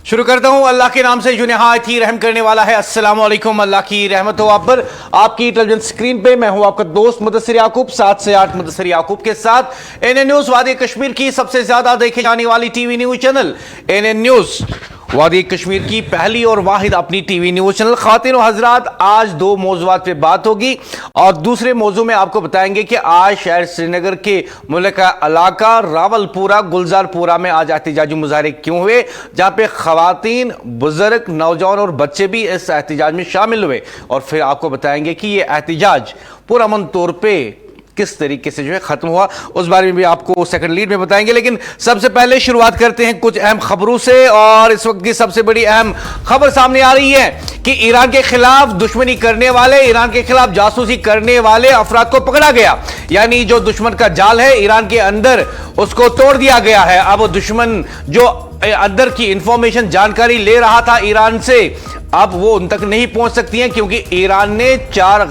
शुरू करता हूं अल्लाह के नाम से जो निहायत ही रहम करने वाला है। अस्सलाम वालेकुम। अल्लाह की रहमत हो आप पर। आपकी टेलीविजन स्क्रीन पे मैं हूं आपका दोस्त मुदस्सिर याकूब, 7 से 8 मुदस्सिर याकूब के साथ। एनएन न्यूज वादी कश्मीर की सबसे ज्यादा देखे जाने वाली TV news channel NN news वादी कश्मीर की पहली और वाहिद अपनी टीवी न्यूज चैनल। खातिन और हजरात, आज दो मौजूआत पे बात होगी और दूसरे मौजू में आपको बताएंगे कि आज शहर श्रीनगर के मुल्का इलाका रावलपुरा गुलजारपुरा में आज एहतजाजी मुजाहरे क्यों हुए, जहां पे खवातीन, बुजुर्ग, नौजवान और बच्चे भी इस एहतजाज में शामिल हुए। और फिर आपको बताएंगे कि यह एहतजाज पुरअमन तौर पर किस तरीके से जो है खत्म हुआ, उस बारे में भी आपको सेकंड लीड में बताएंगे। लेकिन सबसे पहले शुरुआत करते हैं कुछ अहम खबरों से। और इस वक्त की सबसे बड़ी अहम खबर सामने आ रही है कि ईरान के खिलाफ दुश्मनी करने वाले, ईरान के खिलाफ जासूसी करने वाले अफराद को पकड़ा गया। यानी जो दुश्मन का जाल है ईरान के अंदर, उसको तोड़ दिया गया है। अब दुश्मन जो अंदर की इंफॉर्मेशन जानकारी ले रहा था ईरान से, अब वो उन तक नहीं पहुंच सकती हैं, क्योंकि ईरान ने 5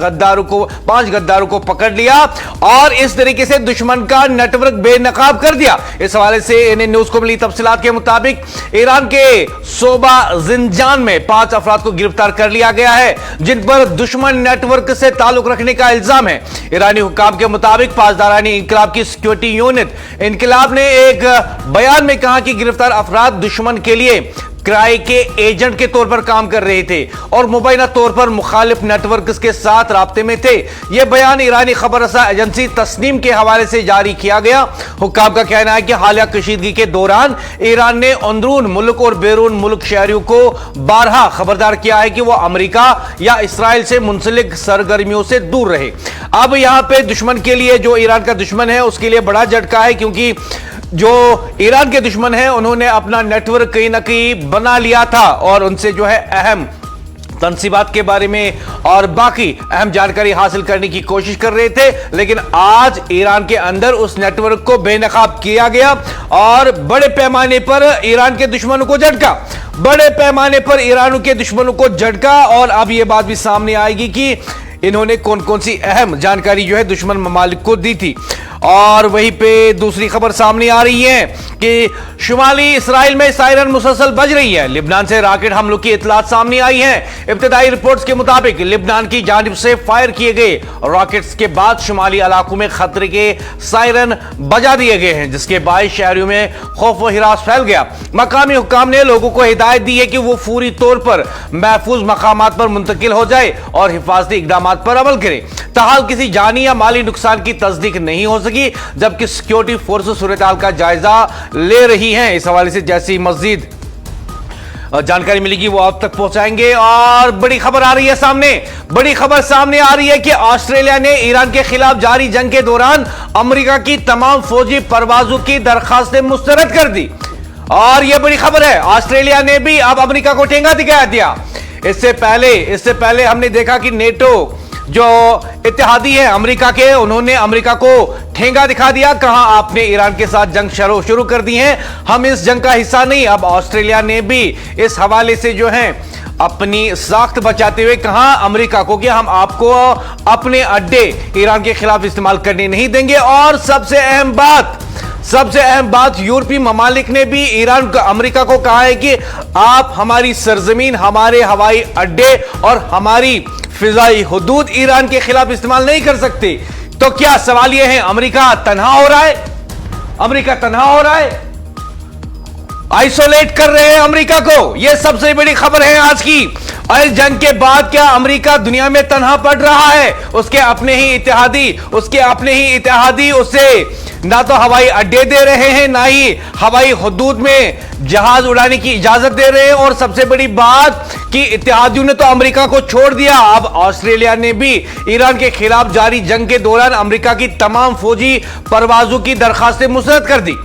गद्दारों को पकड़ लिया और इस तरीके से दुश्मन का नेटवर्क बेनकाब कर दिया। इस हवाले से एनएन न्यूज को मिली तफसीलात के मुताबिक ईरान के सोबा जिंजान में 5 अफराद को गिरफ्तार कर लिया गया है, जिन पर दुश्मन नेटवर्क से ताल्लुक रखने का इल्जाम है। ईरानी हुक्काम के मुताबिक पासदारानी इनकलाब की सिक्योरिटी यूनिट इनकलाब ने एक बयान में कहा कि गिरफ्तार अफराद दुश्मन के लिए किराए के एजेंट के तौर पर काम कर रहे थे और मुबैना तौर पर मुखालिफ नेटवर्क के साथ राब्ते में थे। यह बयान ईरानी खबर रसा एजेंसी तस्नीम के हवाले से जारी किया गया। हुक्काम का कहना है कि हालिया कशीदगी के दौरान ईरान ने अंदरून मुल्क और बैरून मुल्क शहरियों को बारहा खबरदार किया है कि वह अमेरिका या इसराइल से मुंसलिक सरगर्मियों से दूर रहे। अब यहां पे दुश्मन के लिए, जो ईरान का दुश्मन है उसके लिए बड़ा झटका है, क्योंकि जो ईरान के दुश्मन हैं उन्होंने अपना नेटवर्क कहीं ना कहीं बना लिया था और उनसे जो है अहम तनसीबात के बारे में और बाकी अहम जानकारी हासिल करने की कोशिश कर रहे थे। लेकिन आज ईरान के अंदर उस नेटवर्क को बेनकाब किया गया और बड़े पैमाने पर ईरान के दुश्मनों को झटका, बड़े पैमाने पर ईरान के दुश्मनों को झटका। और अब यह बात भी सामने आएगी कि इन्होंने कौन कौन सी अहम जानकारी जो है दुश्मन ममालिक को दी थी। और वहीं पे दूसरी खबर सामने आ रही है कि शुमाली इसराइल में सायरन मुसलसल बज रही है। लिबनान से रॉकेट हमलों की इतलात सामने आई है। इब्तदाई रिपोर्ट्स के मुताबिक लिबनान की जानिब से फायर किए गए रॉकेट्स के बाद शुमाली इलाकों में खतरे के सायरन बजा दिए गए हैं, जिसके बायस शहरियों में खौफ व हिरास फैल गया। मकामी हुक्काम ने लोगों को हिदायत दी है कि वो फौरी तौर पर महफूज मकामात पर मुंतकिल हो जाए और हिफाजती इकदामात पर अमल करें। ताहाल किसी जानी या माली नुकसान की तस्दीक नहीं हो सकी, जबकि सिक्योरिटी फोर्सेस सूरत हाल का जायजा ले रही हैं। इस हवाले से जैसी मजीद जानकारी मिलेगी वो आप तक पहुंचाएंगे। और बड़ी खबर आ रही है सामने, बड़ी खबर सामने आ रही है कि ऑस्ट्रेलिया ने ईरान के खिलाफ जारी जंग के दौरान अमेरिका की तमाम फौजी परवाजों की दरखास्तें मुस्तरद कर दी। और यह बड़ी खबर है, ऑस्ट्रेलिया ने भी अब अमेरिका को ठेंगा दिखा दिया। इससे पहले हमने देखा कि नेटो जो इत्तेहादी है अमेरिका के, उन्होंने अमेरिका को ठेंगा दिखा दिया, कहा आपने ईरान के साथ जंग शुरू कर दी है, हम इस जंग का हिस्सा नहीं। अब ऑस्ट्रेलिया ने भी इस हवाले से जो है अपनी साख्त बचाते हुए कहा अमेरिका को कि हम आपको अपने अड्डे ईरान के खिलाफ इस्तेमाल करने नहीं देंगे। और सबसे अहम बात यूरोपीय ममालिक ने भी अमेरिका को कहा है कि आप हमारी सरजमीन, हमारे हवाई अड्डे और हमारी फिजाई हुदूद ईरान के खिलाफ इस्तेमाल नहीं कर सकते। तो क्या सवाल यह है, अमेरिका तन्हा हो रहा है? अमेरिका तन्हा हो रहा है, आइसोलेट कर रहे हैं अमेरिका को। यह सबसे बड़ी खबर है आज की। और इस जंग के बाद क्या अमेरिका दुनिया में तन्हा पड़ रहा है? उसके अपने ही इत्तेहादी उसे ना तो हवाई अड्डे दे रहे हैं, ना ही हवाई हुदूद में जहाज उड़ाने की इजाजत दे रहे हैं। और सबसे बड़ी बात कि इत्तेहादियों ने तो अमेरिका को छोड़ दिया, अब ऑस्ट्रेलिया ने भी ईरान के खिलाफ जारी जंग के दौरान अमेरिका की तमाम फौजी परवाजों की दरखास्तें मुस्तरद कर दी।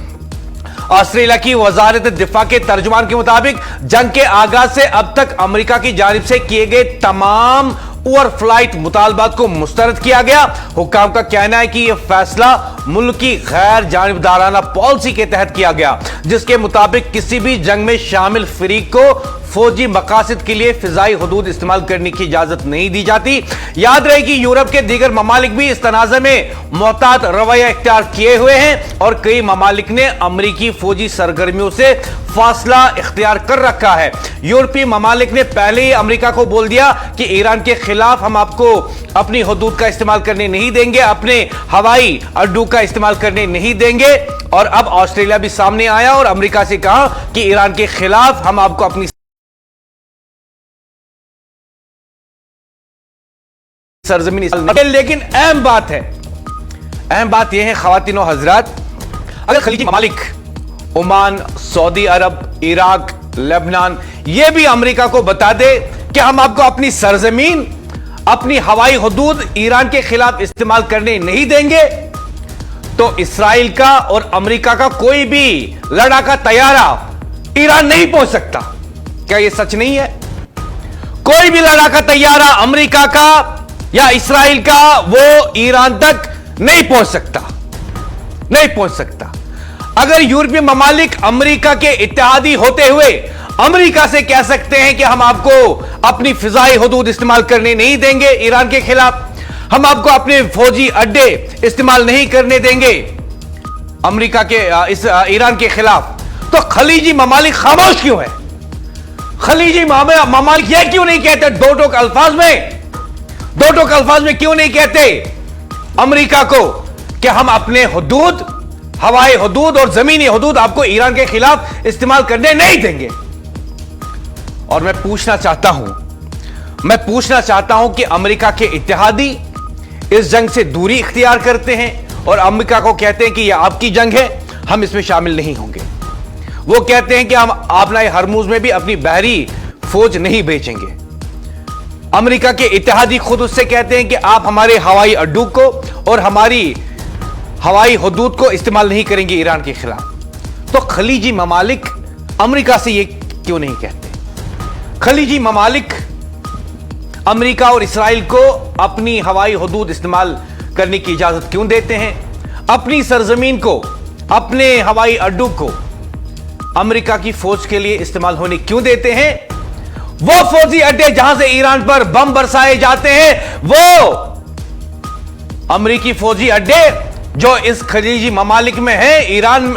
ऑस्ट्रेलिया की वजारत दिफा के तर्जुमान के मुताबिक जंग के आगाज से अब तक अमेरिका की जानिब से किए गए तमाम ओवरफ्लाइट मुतालबात को मुस्तरद किया गया। हुक्काम का कहना है कि यह फैसला मुल्क की गैर जानिबदाराना पॉलिसी के तहत किया गया, जिसके मुताबिक किसी भी जंग में शामिल फरीक को फौजी मकासद के लिए फिजाई हदूद इस्तेमाल करने की इजाजत नहीं दी जाती। याद रहे कि यूरोप के दीगर ममालिक भी इस तनाज़े में मोहतात रवैया इख्तियार किए हुए हैं और कई ममालिक ने अमरीकी फौजी सरगर्मियों से फासला इख्तियार कर रखा है। यूरोपीय ममालिक ने पहले ही अमेरिका को बोल दिया कि ईरान के खिलाफ हम आपको अपनी हदूद का इस्तेमाल करने नहीं देंगे, अपने हवाई अड्डों का इस्तेमाल करने नहीं देंगे। और अब ऑस्ट्रेलिया भी सामने आया और अमेरिका से कहा कि ईरान के खिलाफ हम आपको अपनी सरजमीन। लेकिन अहम बात यह है ख्वातीन और हजरात, अगर खलीजी ममालिक ओमान, सऊदी अरब, इराक, लेबनान ये भी अमेरिका को बता दे कि हम आपको अपनी सरजमीन, अपनी हवाई हदूद ईरान के खिलाफ इस्तेमाल करने नहीं देंगे, तो इसराइल का और अमेरिका का कोई भी लड़ाका तैयारा ईरान नहीं पहुंच सकता। क्या यह सच नहीं है? कोई भी लड़ाका तैयारा अमेरिका का या इसराइल का वो ईरान तक नहीं पहुंच सकता। अगर यूरोपीय ममालिक अमेरिका के इत्तेहादी होते हुए अमेरिका से कह सकते हैं कि हम आपको अपनी फिजाई हदूद इस्तेमाल करने नहीं देंगे ईरान के खिलाफ, हम आपको अपने फौजी अड्डे इस्तेमाल नहीं करने देंगे अमेरिका के ईरान के खिलाफ, तो खलीजी ममालिक खामोश क्यों है? खलीजी ममालिक यह क्यों नहीं कहते दो टोक अल्फाज में क्यों नहीं कहते अमेरिका को कि हम अपने हदूद, हवाई हदूद और जमीनी हदूद आपको ईरान के खिलाफ इस्तेमाल करने नहीं देंगे? और मैं पूछना चाहता हूं कि अमेरिका के इत्तेहादी इस जंग से दूरी इख्तियार करते हैं और अमेरिका को कहते हैं कि यह आपकी जंग है, हम इसमें शामिल नहीं होंगे। वो कहते हैं कि हम आबनाए हरमुज में भी अपनी बहरी फौज नहीं भेजेंगे। अमेरिका के इत्तेहादी खुद उससे कहते हैं कि आप हमारे हवाई अड्डों को और हमारी हवाई हदूद को इस्तेमाल नहीं करेंगे ईरान के खिलाफ। तो खलीजी ममालिक अमेरिका से ये क्यों नहीं कहते? खलीजी ममालिक अमेरिका और इसराइल को अपनी हवाई हदूद इस्तेमाल करने की इजाजत क्यों देते हैं? अपनी सरजमीन को, अपने हवाई अड्डों को अमेरिका की फौज के लिए इस्तेमाल होने क्यों देते हैं? वो फौजी अड्डे जहां से ईरान पर बम बरसाए जाते हैं, वो अमेरिकी फौजी अड्डे जो इस खलीजी ममालिक में है, ईरान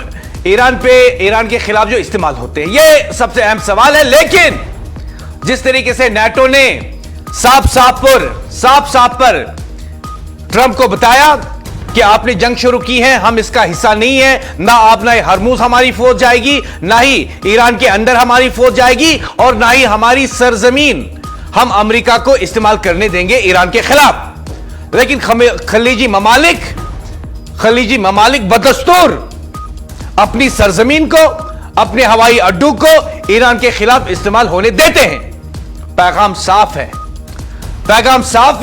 के खिलाफ जो इस्तेमाल होते हैं, यह सबसे अहम सवाल है। लेकिन जिस तरीके से नाटो ने साफ पर ट्रंप को बताया कि आपने जंग शुरू की है, हम इसका हिस्सा नहीं है, ना आबनाए हरमुज हमारी फौज जाएगी, ना ही ईरान के अंदर हमारी फौज जाएगी और ना ही हमारी सरजमीन हम अमेरिका को इस्तेमाल करने देंगे ईरान के खिलाफ। लेकिन खलीजी ममालिक बदस्तूर अपनी सरजमीन को, अपने हवाई अड्डों को ईरान के खिलाफ इस्तेमाल होने देते हैं। पैगाम साफ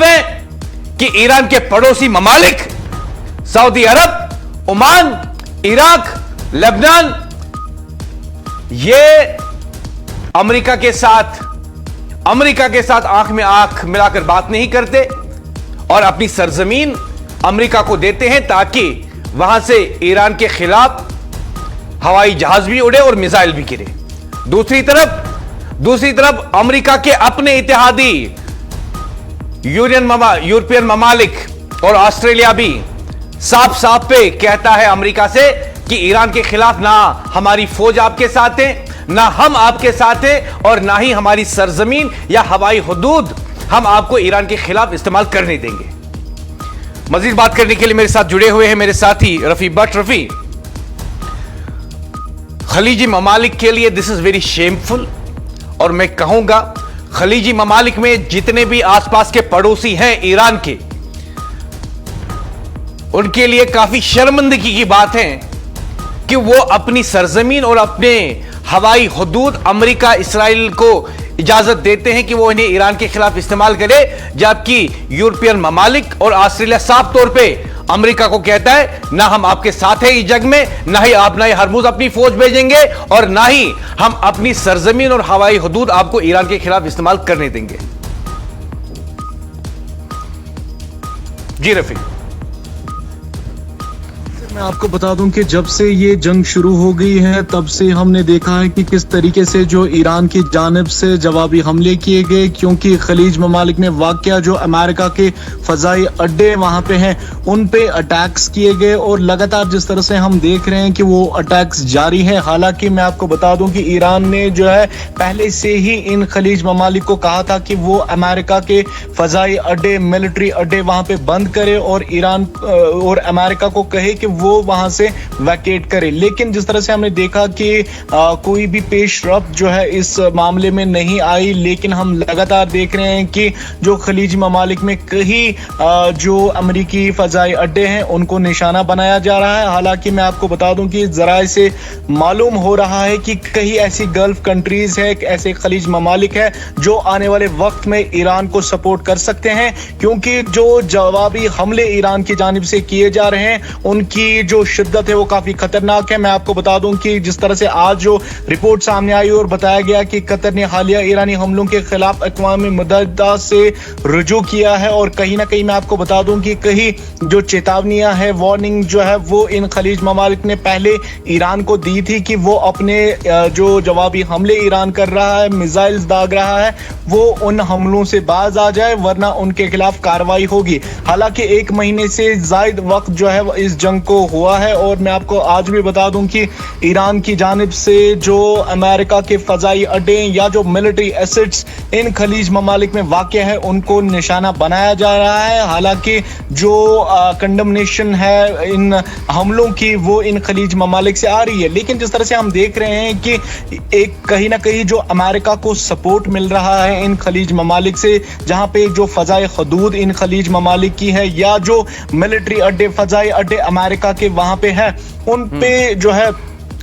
है कि ईरान के पड़ोसी ममालिक सऊदी अरब, ओमान, इराक, लेबनान ये अमेरिका के साथ आंख में आंख मिलाकर बात नहीं करते और अपनी सरजमीन अमेरिका को देते हैं ताकि वहां से ईरान के खिलाफ हवाई जहाज भी उड़े और मिसाइल भी गिरे। दूसरी तरफ अमेरिका के अपने इत्तेहादी यूरोपियन ममालिक और ऑस्ट्रेलिया भी साफ पे कहता है अमेरिका से कि ईरान के खिलाफ ना हमारी फौज आपके साथ है, ना हम आपके साथ हैं और ना ही हमारी सरजमीन या हवाई हदूद हम आपको ईरान के खिलाफ इस्तेमाल करने देंगे। मजीद बात करने के लिए मेरे साथ जुड़े हुए हैं मेरे साथी रफी बट। रफी, खलीजी ममालिक के लिए दिस इज वेरी शेमफुल और मैं कहूंगा खलीजी ममालिक में जितने भी आसपास के पड़ोसी हैं ईरान के, उनके लिए काफी शर्मिंदगी की बात है कि वो अपनी सरजमीन और अपने हवाई हदूद अमेरिका इसराइल को इजाजत देते हैं कि वो इन्हें ईरान के खिलाफ इस्तेमाल करे, जबकि यूरोपियन ममालिक और ऑस्ट्रेलिया साफ तौर पे अमेरिका को कहता है ना हम आपके साथ हैं इस जंग में, ना ही आप ना ही हरमुज अपनी फौज भेजेंगे और ना ही हम अपनी सरजमीन और हवाई हदूद आपको ईरान के खिलाफ इस्तेमाल करने देंगे। जी रफी। मैं आपको बता दूं कि जब से ये जंग शुरू हो गई है तब से हमने देखा है कि किस तरीके से जो ईरान की जानिब से जवाबी हमले किए गए, क्योंकि खलीज ममालिक में वाक़या जो अमेरिका के फ़ज़ाई अड्डे वहाँ पे हैं उन पे अटैक्स किए गए और लगातार जिस तरह से हम देख रहे हैं कि वो अटैक्स जारी है। हालांकि मैं आपको बता दूं कि ईरान ने जो है पहले से ही इन खलीज ममालिक को कहा था कि वो अमेरिका के फ़ज़ाई अड्डे, मिलिट्री अड्डे वहाँ पे बंद करे और ईरान और अमेरिका को कहे कि वो वहां से वैकेट करे। लेकिन जिस तरह से हमने देखा कि कोई भी पेशरफ्त जो है इस मामले में नहीं आई, लेकिन हम लगातार देख रहे हैं कि जो खलीजी ममालिक में कई जो अमरीकी फ़ज़ाई अड्डे हैं उनको निशाना बनाया जा रहा है। हालांकि मैं आपको बता दूं कि ज़राए से मालूम हो रहा है कि कई ऐसी गल्फ कंट्रीज है, ऐसे खलीज ममालिक है जो आने वाले वक्त में ईरान को सपोर्ट कर सकते हैं, क्योंकि जो जवाबी हमले ईरान की जानिब से किए जा रहे हैं उनकी जो शिद्दत है वो काफी खतरनाक है। मैं आपको बता दूं कि जिस तरह से आज जो रिपोर्ट सामने आई और बताया गया कि कतर ने हालिया ईरानी हमलों के खिलाफ अक़वाम मुत्तहिदा से रुजू किया है और कहीं ना कहीं मैं आपको बता दूं कि कहीं जो चेतावनियां है, वार्निंग जो है वो इन खलीज ममालिक ने पहले ईरान को दी थी कि वो अपने जो जवाबी हमले ईरान कर रहा है, मिसाइल्स दाग रहा है, वो उन हमलों से बाज आ जाए वरना उनके खिलाफ कार्रवाई होगी। हालांकि 1 महीने से ज्यादा वक्त जो है इस जंग को हुआ है और मैं आपको आज भी बता दूं कि ईरान की जानिब से जो अमेरिका के फ़ज़ाई अड्डे या जो मिलिट्री एसेट्स इन खलीज ममालिक में वाक़ है उनको निशाना बनाया जा रहा है। हालांकि जो कंडमनेशन है इन हमलों की वो इन खलीज ममालिक से आ रही है, लेकिन जिस तरह से हम देख रहे हैं कि एक कहीं ना कहीं जो अमेरिका को सपोर्ट मिल रहा है इन खलीज ममालिक से, जहां पे जो फ़ज़ाई हदूद इन खलीज ममालिक की है या जो मिलिट्री अड्डे, फ़ज़ाई अड्डे अमेरिका के वहां पे है उन पे जो है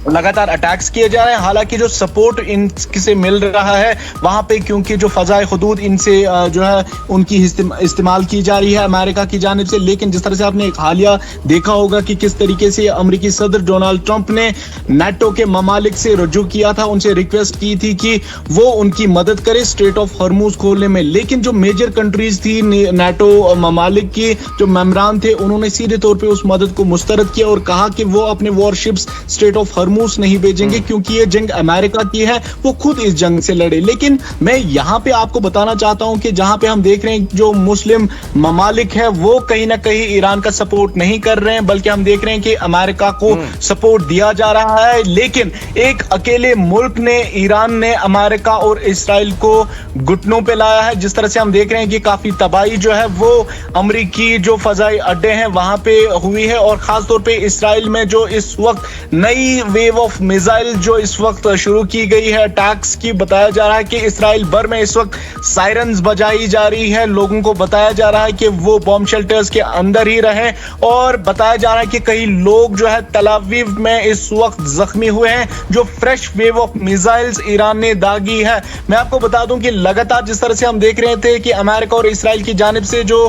लगातार अटैक्स किए जा रहे हैं। हालांकि जो सपोर्ट इनसे मिल रहा है वहां पे, क्योंकि जो फ़ज़ाई हुदूद इनसे जो है उनकी इस्तेमाल की जा रही है अमेरिका की जानिब से। लेकिन जिस तरह से आपने एक हालिया देखा होगा कि किस तरीके से अमेरिकी सदर डोनाल्ड ट्रंप ने नाटो के ममालिक से रुजू किया था, उनसे रिक्वेस्ट की थी कि वो उनकी मदद करे स्ट्रेट ऑफ हॉर्मुज़ खोलने में। लेकिन जो मेजर कंट्रीज थी नाटो ममालिक की जो मेंबरान थे उन्होंने सीधे तौर पर उस मदद को मुस्तरद किया और कहा कि वो अपने वॉरशिप्स स्ट्रेट ऑफ हॉर्मुज़ नहीं भेजेंगे क्योंकि ये जंग अमेरिका की है, वो खुद इस जंग से लड़े। लेकिन मैं यहां पे आपको बताना चाहता हूं कि जहां पे हम देख रहे हैं जो मुस्लिम ममालिक है वो कहीं ना कहीं ईरान का सपोर्ट नहीं कर रहे हैं, बल्कि हम देख रहे हैं कि अमेरिका को सपोर्ट दिया जा रहा है। लेकिन एक अकेले मुल्क ने, ईरान ने अमेरिका और इसराइल को घुटनों पे लाया है। जिस तरह से हम देख रहे हैं कि काफी तबाही जो है वो अमेरिकी जो फ़ज़ाई अड्डे हैं वहां पे हुई है और खासतौर पे इसराइल में जो इस वक्त नई वेव ऑफ मिसाइल जो इस वक्त शुरू की गई है अटैक्स की, बताया जा रहा है कि इसराइल भर में इस वक्त सायरन्स बजाई जा रही है, लोगों को बताया जा रहा है कि वो बॉम्ब शेल्टर्स के अंदर ही रहें और बताया जा रहा है कि कई लोग जो है तल अवीव में इस वक्त जख्मी हुए हैं जो fresh wave of missiles Iran ने दागी है। मैं आपको बता दूं कि लगातार जिस तरह से हम देख रहे थे कि अमेरिका और इसराइल की जानिब से जो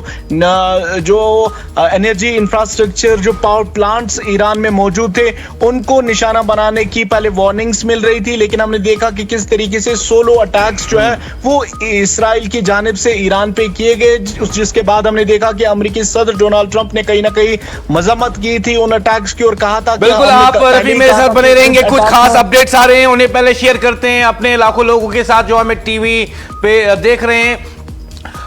एनर्जी इंफ्रास्ट्रक्चर, जो पावर प्लांट्स ईरान में मौजूद थे उनको निशाना बनाने की पहले वार्निंग्स मिल रही थी, लेकिन हमने देखा कि किस तरीके से सोलो अटैक्स जो है वो इसराइल की जानिब से ईरान पे किए गए, जिसके बाद हमने देखा कि अमेरिकी सदर डोनाल्ड ट्रंप ने कहीं ना कहीं मजम्मत की थी उन अटैक्स की और कहा था बिल्कुल आप रफी मेरे साथ बने रहेंगे, कुछ खास अपडेट्स आ रहे हैं उन्हें पहले शेयर करते हैं अपने लाखों लोगों के साथ जो हमें टीवी पे देख रहे हैं।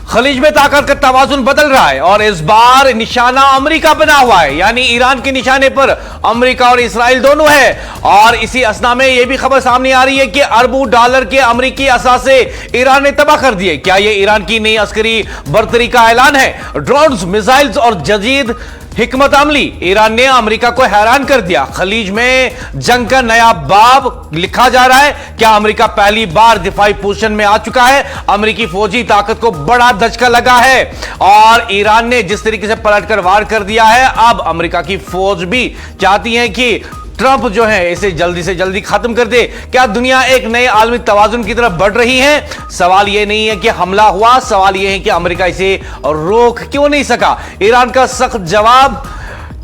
खलीज में ताकत का तवाजुन बदल रहा है और इस बार निशाना अमेरिका बना हुआ है, यानी ईरान के निशाने पर अमेरिका और इसराइल दोनों है। और इसी असना में यह भी खबर सामने आ रही है कि अरबों डॉलर के अमेरिकी असासे ईरान ने तबाह कर दिए। क्या यह ईरान की नई अस्करी बर्तरी का ऐलान है? ड्रोन्स, मिसाइल्स और जदीद हिकमत अमली ईरान ने अमेरिका को हैरान कर दिया। खलीज में जंग का नया बाब लिखा जा रहा है। क्या अमेरिका पहली बार दिफाई पोजीशन में आ चुका है? अमेरिकी फौजी ताकत को बड़ा धचका लगा है और ईरान ने जिस तरीके से पलटकर वार कर दिया है, अब अमेरिका की फौज भी चाहती है कि ट्रंप जो है इसे जल्दी से जल्दी खत्म कर दे। क्या दुनिया एक नए आलमी तवाजुन की तरफ बढ़ रही है? सवाल यह नहीं है कि हमला हुआ, सवाल यह है कि अमेरिका इसे रोक क्यों नहीं सका। ईरान का सख्त जवाब,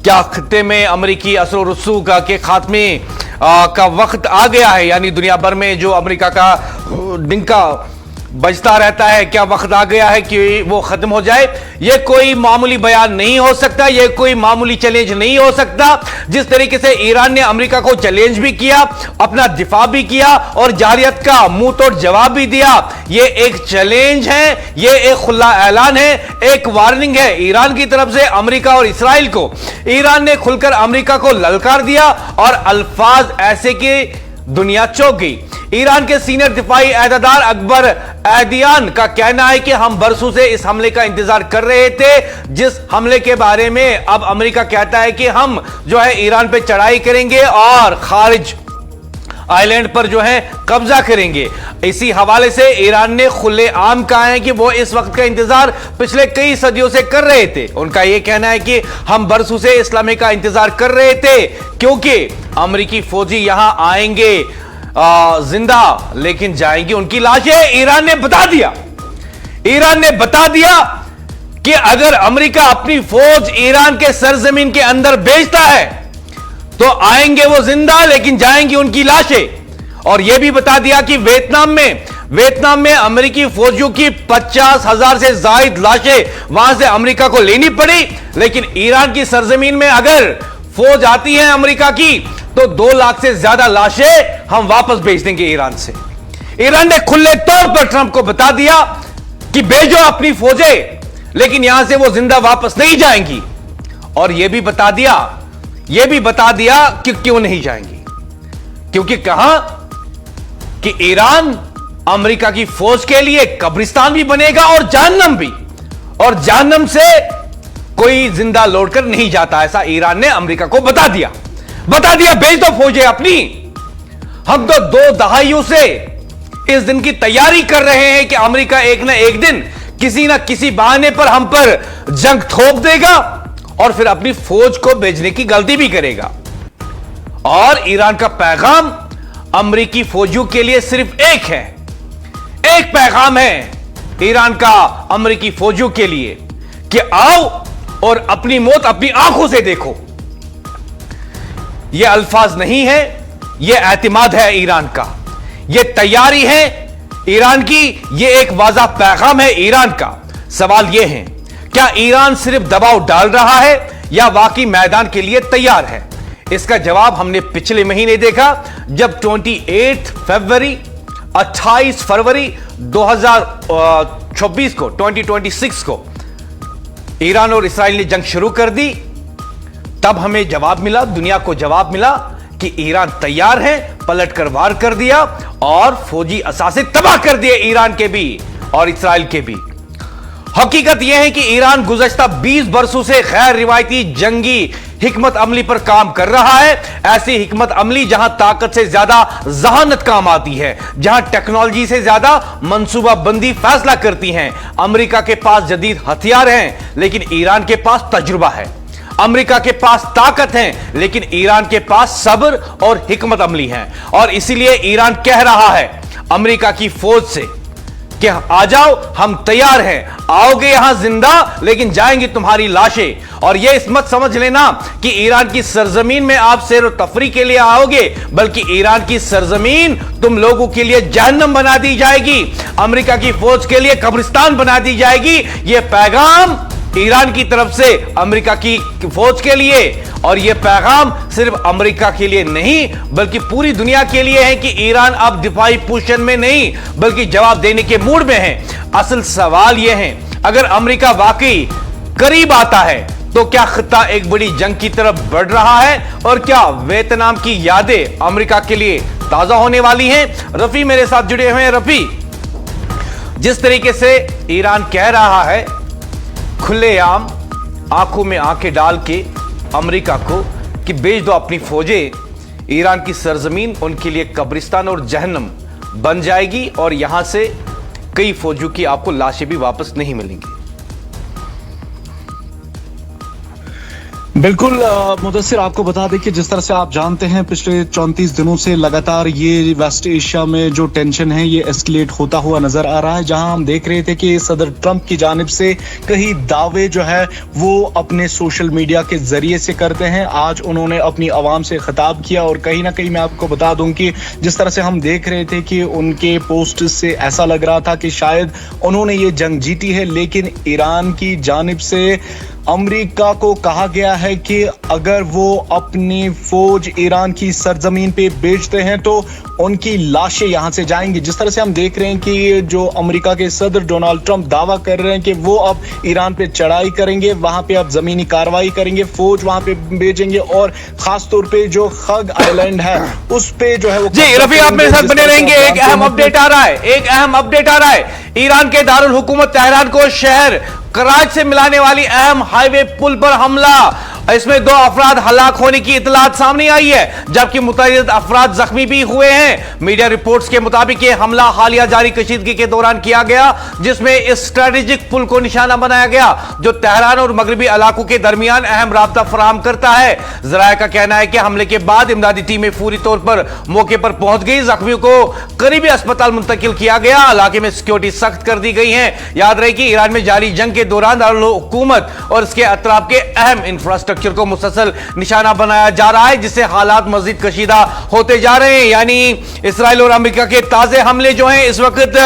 क्या खत्ते में अमेरिकी असर रसूख के खात्मे का वक्त आ गया है, यानी दुनिया भर में जो अमेरिका का डिंका बजता रहता है, क्या वक्त आ गया है कि वो खत्म हो जाए। ये कोई मामूली बयान नहीं हो सकता, ये कोई मामूली चैलेंज नहीं हो सकता। जिस तरीके से ईरान ने अमेरिका को चैलेंज भी किया, अपना दिफा भी किया और जारियत का मुंह तोड़ जवाब भी दिया, ये एक चैलेंज है, ये एक खुला ऐलान है, एक वार्निंग है ईरान की तरफ से अमेरिका और इस्राइल को। ईरान ने खुलकर अमेरिका को ललकार दिया और अल्फाज ऐसे कि दुनिया चौंक गई। ईरान के सीनियर दिफाई अहदेदार अकबर ऐदियान का कहना है कि हम बरसों से इस हमले का इंतजार कर रहे थे, जिस हमले के बारे में अब अमेरिका कहता है कि हम जो है ईरान पे चढ़ाई करेंगे और खारिज आइलैंड पर जो है कब्जा करेंगे। इसी हवाले से ईरान ने खुले आम कहा है कि वो इस वक्त का इंतजार पिछले कई सदियों से कर रहे थे। उनका यह कहना है कि हम बरसों से इस लम्हे का इंतजार कर रहे थे क्योंकि अमेरिकी फौजी यहां आएंगे जिंदा, लेकिन जाएंगी उनकी लाशें। ईरान ने बता दिया कि अगर अमेरिका अपनी फौज ईरान के सरजमीन के अंदर भेजता है तो आएंगे वो जिंदा, लेकिन जाएंगी उनकी लाशें। और यह भी बता दिया कि वियतनाम में अमेरिकी फौजियों की 50,000 से ज्यादा लाशें वहां से अमेरिका को लेनी पड़ी, लेकिन ईरान की सरजमीन में अगर फौज आती है अमेरिका की तो 2 लाख से ज्यादा लाशें हम वापस भेज देंगे ईरान से। ईरान ने खुले तौर पर ट्रंप को बता दिया कि भेजो अपनी फौजें, लेकिन यहां से वो जिंदा वापस नहीं जाएंगी। और यह भी बता दिया कि क्यों नहीं जाएंगी, क्योंकि कहा कि ईरान अमेरिका की फौज के लिए कब्रिस्तान भी बनेगा और जहन्नम भी, और जहन्नम से कोई जिंदा लौटकर नहीं जाता। ऐसा ईरान ने अमेरिका को बता दिया भेज दो फौजें अपनी। हम तो 2 दहाइयों से इस दिन की तैयारी कर रहे हैं कि अमेरिका एक ना एक दिन किसी ना किसी बहाने पर हम पर जंग थोप देगा और फिर अपनी फौज को भेजने की गलती भी करेगा। और ईरान का पैगाम अमेरिकी फौजियों के लिए सिर्फ एक पैगाम है ईरान का अमेरिकी फौजियों के लिए कि आओ और अपनी मौत अपनी आंखों से देखो। यह अल्फाज नहीं है, यह एतमाद है ईरान का, यह तैयारी है ईरान की, यह एक वाज़ा पैगाम है ईरान का। सवाल यह है, क्या ईरान सिर्फ दबाव डाल रहा है या वाकई मैदान के लिए तैयार है? इसका जवाब हमने पिछले महीने देखा जब 28 फरवरी 2026 को ईरान और इस्राइल ने जंग शुरू कर दी। तब हमें जवाब मिला, दुनिया को जवाब मिला कि ईरान तैयार है, पलटकर वार कर दिया और फौजी असासे तबाह कर दिए ईरान के भी और इस्राइल के भी। हकीकत यह है कि ईरान गुज़श्ता 20 बरसों से गैर रिवायती जंगी हिकमत अमली पर काम कर रहा है। ऐसी हिकमत अमली जहां ताकत से ज्यादा जहानत काम आती है, जहां टेक्नोलॉजी से ज्यादा मंसूबा बंदी फैसला करती हैं। अमेरिका के पास जदीद हथियार हैं, लेकिन ईरान के पास तजुर्बा है। अमेरिका के पास ताकत है, लेकिन ईरान के पास सब्र और हिकमत अमली है। और इसीलिए ईरान कह रहा है अमेरिका की फौज से कि आ जाओ, हम तैयार हैं, आओगे यहां जिंदा, लेकिन जाएंगी तुम्हारी लाशें। और यह इस मत समझ लेना कि ईरान की सरजमीन में आप सैर और तफरी के लिए आओगे, बल्कि ईरान की सरजमीन तुम लोगों के लिए जहन्नम बना दी जाएगी, अमेरिका की फौज के लिए कब्रिस्तान बना दी जाएगी। यह पैगाम ईरान की तरफ से अमेरिका की फौज के लिए, और यह पैगाम सिर्फ अमेरिका के लिए नहीं बल्कि पूरी दुनिया के लिए है कि ईरान अब दिफाई पोजीशन में नहीं बल्कि जवाब देने के मूड में है। असल सवाल यह है, अगर अमेरिका वाकई करीब आता है तो क्या खित्ता एक बड़ी जंग की तरफ बढ़ रहा है, और क्या वियतनाम की यादें अमेरिका के लिए ताजा होने वाली हैं? रफी मेरे साथ जुड़े हुए हैं। रफी, जिस तरीके से ईरान कह रहा है खुलेआम आंखों में आंखें डाल के अमेरिका को कि भेज दो अपनी फौजें, ईरान की सरजमीन उनके लिए कब्रिस्तान और जहन्नम बन जाएगी और यहां से कई फौजियों की आपको लाशें भी वापस नहीं मिलेंगी। बिल्कुल मुदस्सिर, आपको बता दें कि जिस तरह से आप जानते हैं पिछले 34 दिनों से लगातार ये वेस्ट एशिया में जो टेंशन है ये एस्केलेट होता हुआ नजर आ रहा है, जहां हम देख रहे थे कि सदर ट्रंप की जानिब से कई दावे जो है वो अपने सोशल मीडिया के जरिए से करते हैं। आज उन्होंने अपनी आवाम से खिताब किया और कहीं ना कहीं मैं आपको बता दूं कि जिस तरह से हम देख रहे थे कि उनके पोस्ट से ऐसा लग रहा था कि शायद उन्होंने ये जंग जीती है, लेकिन ईरान की जानिब से अमेरिका को कहा गया है कि अगर वो अपनी फौज ईरान की सरजमीन पे भेजते हैं तो उनकी लाशें यहां से जाएंगी। जिस तरह से हम देख रहे हैं कि जो अमेरिका के सदर डोनाल्ड ट्रंप दावा कर रहे हैं कि वो अब ईरान पे चढ़ाई करेंगे, वहां पे अब जमीनी कार्रवाई करेंगे, फौज वहां पे भेजेंगे और खास तौर पे जो खग आइलैंड है उस पे जो है वो। जी रफी, आप मेरे साथ बने रहेंगे। एक अहम अपडेट आ रहा है, ईरान के दारुल हुकूमत तेहरान को शहर कराची से मिलाने वाली अहम हाईवे पुल पर हमला। इसमें 2 अफराद हलाक होने की इतलात सामने आई है, जबकि मुतअद्दिद अफराद जख्मी भी हुए हैं। मीडिया रिपोर्ट्स के मुताबिक यह हमला हालिया जारी कशीदगी के दौरान किया गया, जिसमें इस स्ट्रेटेजिक पुल को निशाना बनाया गया जो तेहरान और मगरबी इलाकों के दरमियान अहम राब्ता फराहम करता है। जराया का कहना है कि हमले के बाद इमदादी टीमें फौरी तौर पर मौके पर पहुंच गई, जख्मियों को करीबी अस्पताल मुंतकिल किया गया, इलाके में सिक्योरिटी सख्त कर दी गई है। याद रहे कि ईरान में जारी जंग के दौरान दारुल हुकूमत और इसके अतराफ के अहम इंफ्रास्ट्रक्चर को मुसलसल निशाना बनाया जा रहा है, जिससे हालात मजीद कशीदा होते जा रहे हैं। यानी इसराइल और अमेरिका के ताजे हमले जो हैं इस वक्त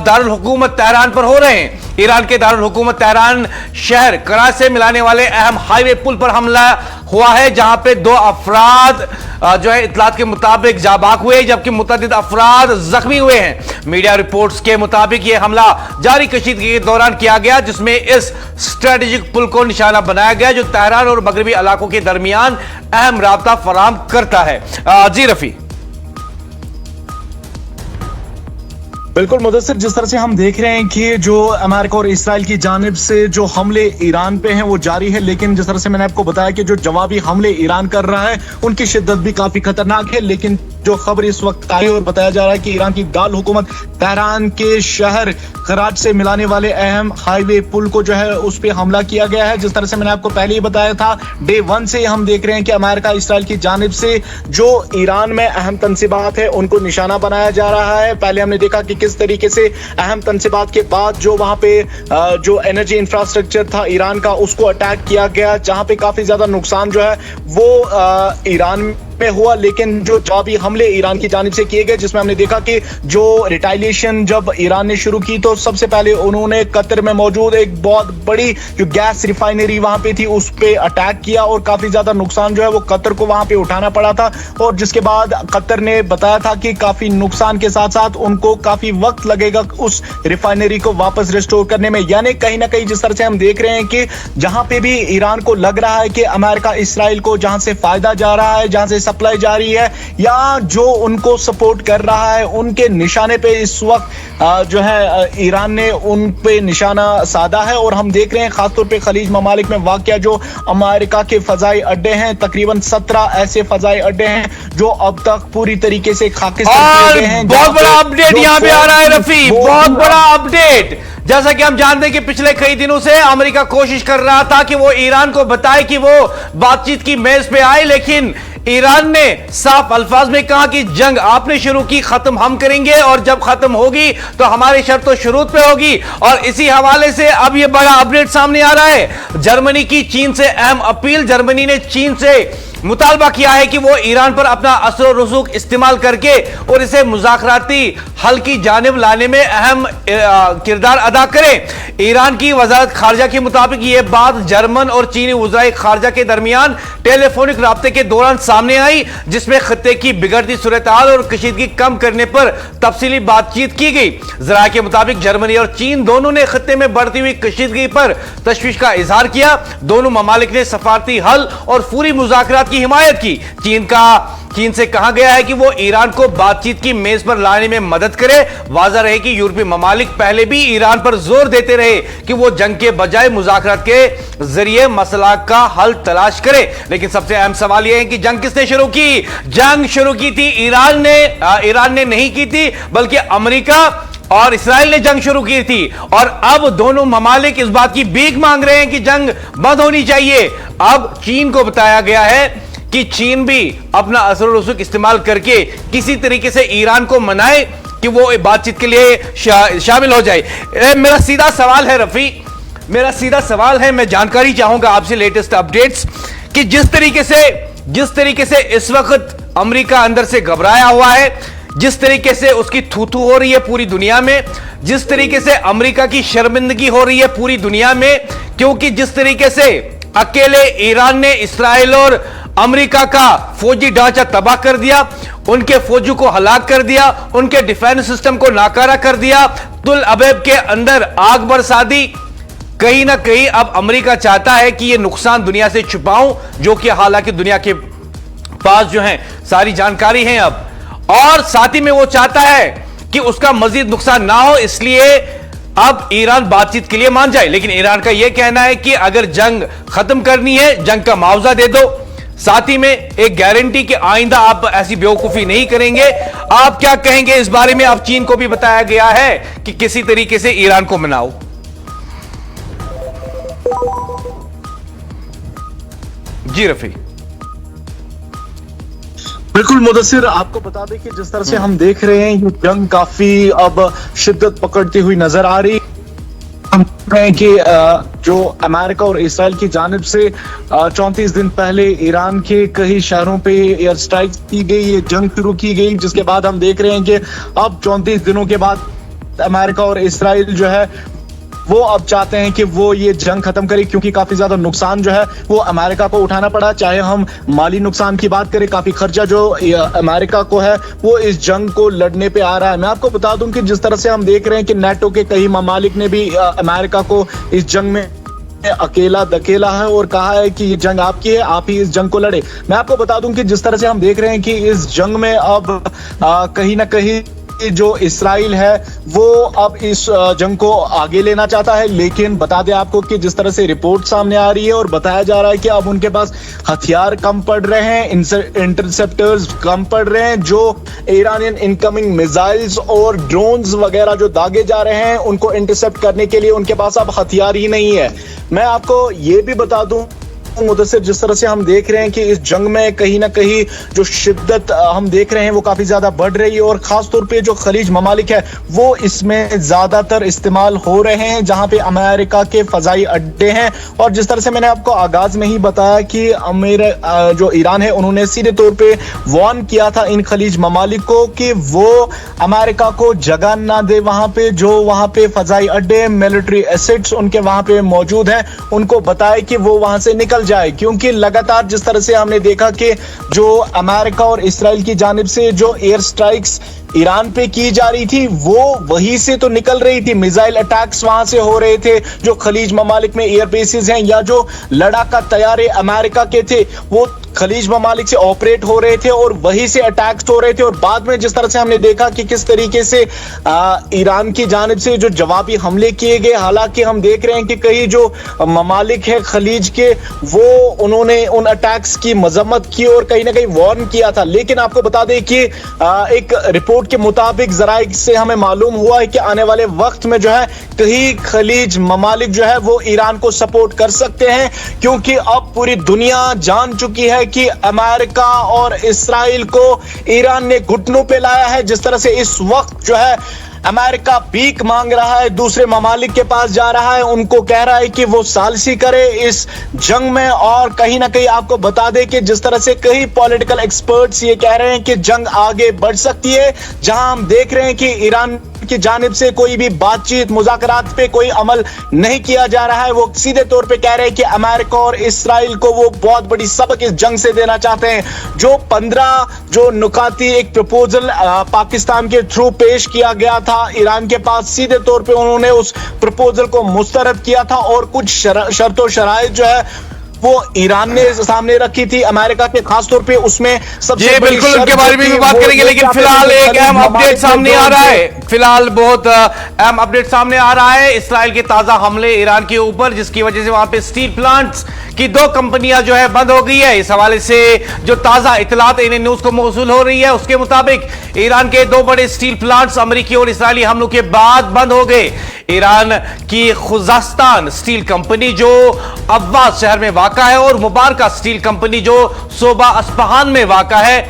दारुल हुकूमत तेहरान पर हो रहे हैं। ईरान के दारुल हुकूमत तेहरान शहर कराची से मिलाने वाले अहम हाईवे पुल पर हमला हुआ है, जहां पे 2 अफराद जो है इतलात के मुताबिक जाबाक हुए, जबकि मुतअद्दिद अफराद जख्मी हुए हैं। मीडिया रिपोर्ट्स के मुताबिक यह हमला जारी कशीदगी के दौरान किया गया, जिसमें इस स्ट्रेटेजिक पुल को निशाना बनाया गया जो तेहरान और मगरबी इलाकों के दरमियान अहम राब्ता फराहम करता है। जी रफी। बिल्कुल मुदस्सिर, जिस तरह से हम देख रहे हैं कि जो अमेरिका और इसराइल की जानिब से जो हमले ईरान पे हैं वो जारी है, लेकिन जिस तरह से मैंने आपको बताया कि जो जवाबी हमले ईरान कर रहा है उनकी शिद्दत भी काफी खतरनाक है। लेकिन जो खबर इस वक्त आई और बताया जा रहा है कि ईरान की दारुल हुकूमत तेहरान के शहर कराची से मिलाने वाले अहम हाईवे पुल को जो है उस पर हमला किया गया है। जिस तरह से मैंने आपको पहले ही बताया था, डे 1 से हम देख रहे हैं कि अमेरिका इसराइल की जानिब से जो ईरान में अहम तंसीबात है उनको निशाना बनाया जा रहा है। पहले हमने देखा कि किस तरीके से अहम तंसीबात के बाद जो वहां पे जो एनर्जी इंफ्रास्ट्रक्चर था ईरान का उसको अटैक किया गया, जहां पे काफी ज्यादा नुकसान जो है वो ईरान में हुआ। लेकिन जो जवाबी हमले ईरान की जानिब से किए गए, जिसमें हमने देखा कि जो रिटालिएशन जब ईरान ने शुरू की तो सबसे पहले उन्होंने कतर में मौजूद एक बहुत बड़ी जो गैस रिफाइनरी वहां पे थी उस पे अटैक किया और काफी ज्यादा नुकसान जो है वो कतर को वहां पे उठाना पड़ा था। और जिसके बाद कतर ने बताया था कि काफी नुकसान के साथ साथ उनको काफी वक्त लगेगा उस रिफाइनरी को वापस रिस्टोर करने में। यानी कहीं ना कहीं जिस तरह से हम देख रहे हैं कि जहां पे भी ईरान को लग रहा है कि अमेरिका इसराइल को जहां से फायदा जा रहा है, जहां से सप्लाई जारी है या जो उनको सपोर्ट कर रहा है, उनके निशाने पे इस वक्त जो है ईरान ने उन पे निशाना साधा है। और हम देख रहे हैं खासतौर पे खलीज ममालिक में वाक़या जो अमेरिका के फजाई अड्डे हैं, तकरीबन 17 ऐसे फजाई अड्डे हैं जो अब तक पूरी तरीके से खाकिस्तान किए गए हैं। बहुत बड़ा अपडेट यहां पे आ रहा है रफी, बहुत बड़ा अपडेट। जैसा कि हम जानते हैं कि पिछले कई दिनों से अमेरिका कोशिश कर रहा था कि वो ईरान को बताए कि वो बातचीत की मेज पे आए, लेकिन ईरान ने साफ अल्फाज में कहा कि जंग आपने शुरू की, खत्म हम करेंगे और जब खत्म होगी तो हमारी शर्त तो शुरूत पे होगी। और इसी हवाले से अब यह बड़ा अपडेट सामने आ रहा है। जर्मनी की चीन से अहम अपील। जर्मनी ने चीन से मुतालबा किया है कि वो ईरान पर अपना असर और रसूख इस्तेमाल करके और इसे मुज़ाकराती हल की जानिब लाने में अहम किरदार अदा करे। ईरान की वजारत खारजा के मुताबिक यह बात जर्मन और चीनी वज़राए खारजा के दरमियान टेलीफोनिक राब्ते के दौरान सामने आई, जिसमें खत्ते की बिगड़ती सूरत हाल और कशीदगी कम करने पर तफसीली बातचीत की गई। जराये के मुताबिक जर्मनी और चीन दोनों ने खत्ते में बढ़ती हुई कशीदगी पर तशवीश का इजहार किया। दोनों ममालिक ने सफारती हल और पूरी मुज़ाकरात की हिमायत की। चीन से कहा गया है कि वो ईरान को बातचीत की मेज पर लाने में मदद करे। वाज़ा रहे कि यूरोपीय ममालिक पहले भी ईरान पर जोर देते रहे कि वो जंग के बजाय मुज़ाकरात के जरिए मसला का हल तलाश करे। लेकिन सबसे अहम सवाल यह है कि जंग किसने शुरू की? जंग शुरू की थी ईरान ने नहीं की थी, बल्कि अमेरिका और इसराइल ने जंग शुरू की थी, और अब दोनों ममालिक इस बात की भीख मांग रहे हैं कि जंग बंद होनी चाहिए। अब चीन को बताया गया है कि चीन भी अपना असर और रसूख इस्तेमाल करके किसी तरीके से ईरान को मनाए कि वो बातचीत के लिए शामिल हो जाए। मेरा सीधा सवाल है रफी, मेरा सीधा सवाल है, मैं जानकारी चाहूंगा आपसे लेटेस्ट अपडेट्स कि जिस तरीके से इस वक्त अमेरिका अंदर से घबराया हुआ है, जिस तरीके से उसकी थू-थू हो रही है पूरी दुनिया में, जिस तरीके से अमेरिका की शर्मिंदगी हो रही है पूरी दुनिया में, क्योंकि जिस तरीके से अकेले ईरान ने इस्राइल और अमेरिका का फौजी ढांचा तबाह कर दिया, उनके फौजों को हलाक कर दिया, उनके डिफेंस सिस्टम को नाकारा कर दिया, तुल अबेब के अंदर आग बरसा दी। कहीं ना कहीं अब अमेरिका चाहता है कि यह नुकसान दुनिया से छुपाऊं, जो कि हालांकि दुनिया के पास जो है सारी जानकारी है अब, और साथ ही में वो चाहता है कि उसका मजीद नुकसान ना हो, इसलिए अब ईरान बातचीत के लिए मान जाए। लेकिन ईरान का यह कहना है कि अगर जंग खत्म करनी है, जंग का मुआवजा दे दो, साथ ही में एक गारंटी कि आइंदा आप ऐसी बेवकूफी नहीं करेंगे। आप क्या कहेंगे इस बारे में? अब चीन को भी बताया गया है कि किसी तरीके से ईरान को मनाओ। जी रफी। बिल्कुल मुदस्सिर, आपको बता दें कि जिस तरह से हम देख रहे हैं ये जंग काफी अब शिद्दत पकड़ती हुई नजर आ रही। हम देख रहे हैं कि जो अमेरिका और इसराइल की जानिब से 34 दिन पहले ईरान के कई शहरों पे एयर स्ट्राइक की गई, ये जंग शुरू की गई, जिसके बाद हम देख रहे हैं कि अब 34 दिनों के बाद अमेरिका और इसराइल जो है वो अब चाहते हैं कि वो ये जंग खत्म करे, क्योंकि काफी ज्यादा नुकसान जो है वो अमेरिका को उठाना पड़ा। चाहे हम माली नुकसान की बात करें, काफी खर्चा जो अमेरिका को है वो इस जंग को लड़ने पे आ रहा है। मैं आपको बता दूं कि जिस तरह से हम देख रहे हैं कि नेटो के कई ममालिक ने भी अमेरिका को इस जंग में अकेला दकेला है और कहा है कि ये जंग आपकी है, आप ही इस जंग को लड़े। मैं आपको बता दूं कि जिस तरह से हम देख रहे हैं कि इस जंग में अब कहीं ना कहीं जो इसराइल है वो अब इस जंग को आगे लेना चाहता है, लेकिन बता दें आपको कि जिस तरह से रिपोर्ट सामने आ रही है और बताया जा रहा है कि अब उनके पास हथियार कम पड़ रहे हैं, इंटरसेप्टर्स कम पड़ रहे हैं, जो ईरानियन इनकमिंग मिसाइल्स और ड्रोन्स वगैरह जो दागे जा रहे हैं उनको इंटरसेप्ट करने के लिए उनके पास अब हथियार ही नहीं है। मैं आपको ये भी बता दूं मुदस्सिर, जिस तरह से हम देख रहे हैं कि इस जंग में कहीं ना कहीं जो शिद्दत हम देख रहे हैं वो काफी ज्यादा बढ़ रही है, और खासतौर पे जो खलीज ममालिक है वो इसमें ज्यादातर इस्तेमाल हो रहे हैं, जहां पे अमेरिका के फजाई अड्डे हैं। और जिस तरह से मैंने आपको आगाज में ही बताया कि जो ईरान है उन्होंने सीधे तौर पे वार्न किया था इन खलीज ममालिक को कि वो अमेरिका को जगह ना दे वहां पे, जो वहां पे फजाई अड्डे, मिलिट्री एसेट्स उनके वहां पे मौजूद हैं, उनको बताए कि वो वहां से निकल जाए। क्योंकि लगातार जिस तरह से हमने देखा कि जो अमेरिका और इसराइल की जानिब से जो एयर स्ट्राइक्स ईरान पे की जा रही थी वो वहीं से तो निकल रही थी, मिसाइल अटैक्स वहां से हो रहे थे, जो खलीज ममालिक में एयर बेसिस हैं या जो लड़ाका तैयारे अमेरिका के थे वो खलीज ममालिक से ऑपरेट हो रहे थे और वहीं से अटैक्स हो रहे थे। और बाद में जिस तरह से हमने देखा कि किस तरीके से ईरान की जानिब से जो जवाबी हमले किए गए, हालांकि हम देख रहे हैं कि कई जो ममालिक है खलीज के वो उन्होंने उन अटैक्स की मजम्मत की और कहीं ना कहीं वार्न किया था। लेकिन आपको बता दें कि एक रिपोर्ट के मुताबिक जराए से हमें मालूम हुआ है कि आने वाले वक्त में जो है कई खलीज ममालिक जो है वो ईरान को सपोर्ट कर सकते हैं, क्योंकि अब पूरी दुनिया जान चुकी है कि अमेरिका और इसराइल को ईरान ने घुटनों पे लाया है। जिस तरह से इस वक्त जो है अमेरिका भीख मांग रहा है, दूसरे ममालिक के पास जा रहा है, उनको कह रहा है कि वो सालसी करे इस जंग में। और कहीं ना कहीं आपको बता दें कि जिस तरह से कई पॉलिटिकल एक्सपर्ट्स ये कह रहे हैं कि जंग आगे बढ़ सकती है, जहां हम देख रहे हैं कि ईरान की जानिब से कोई भी बातचीत मुज़ाकरात पे कोई अमल नहीं किया जा रहा है। वो सीधे तौर पे कह रहे हैं कि अमेरिका और इसराइल को वो बहुत बड़ी सबक इस जंग से देना चाहते हैं। जो 15 जो नुकाती एक प्रपोजल पाकिस्तान के थ्रू पेश किया गया था ईरान के पास, सीधे तौर पे उन्होंने उस प्रपोजल को मुस्तरद किया था और कुछ शर्तों शराइत जो है वो ईरान ने सामने रखी थी अमेरिका के, खासतौर पे उसमें सबसे बिल्कुल उनके बारे में भी बात करेंगे। लेकिन फिलहाल एक अहम अपडेट सामने आ रहा है, फिलहाल बहुत अहम अपडेट सामने आ रहा है। इस्राइल के ताजा हमले ईरान के ऊपर, जिसकी वजह से वहां पे स्टील प्लांट्स की 2 कंपनियां जो है बंद हो गई है। इस हवाले से जो ताजा इतलात इन न्यूज को मौसूल हो रही है, उसके मुताबिक ईरान के 2 बड़े स्टील प्लांट्स अमेरिकी और इस्राइली हमलों के बाद बंद हो गए। ईरान की खुजास्तान स्टील कंपनी जो अब्बास शहर में वाक़ा है और मुबारका स्टील कंपनी जो सोबा अस्फहान में वाक़ा है,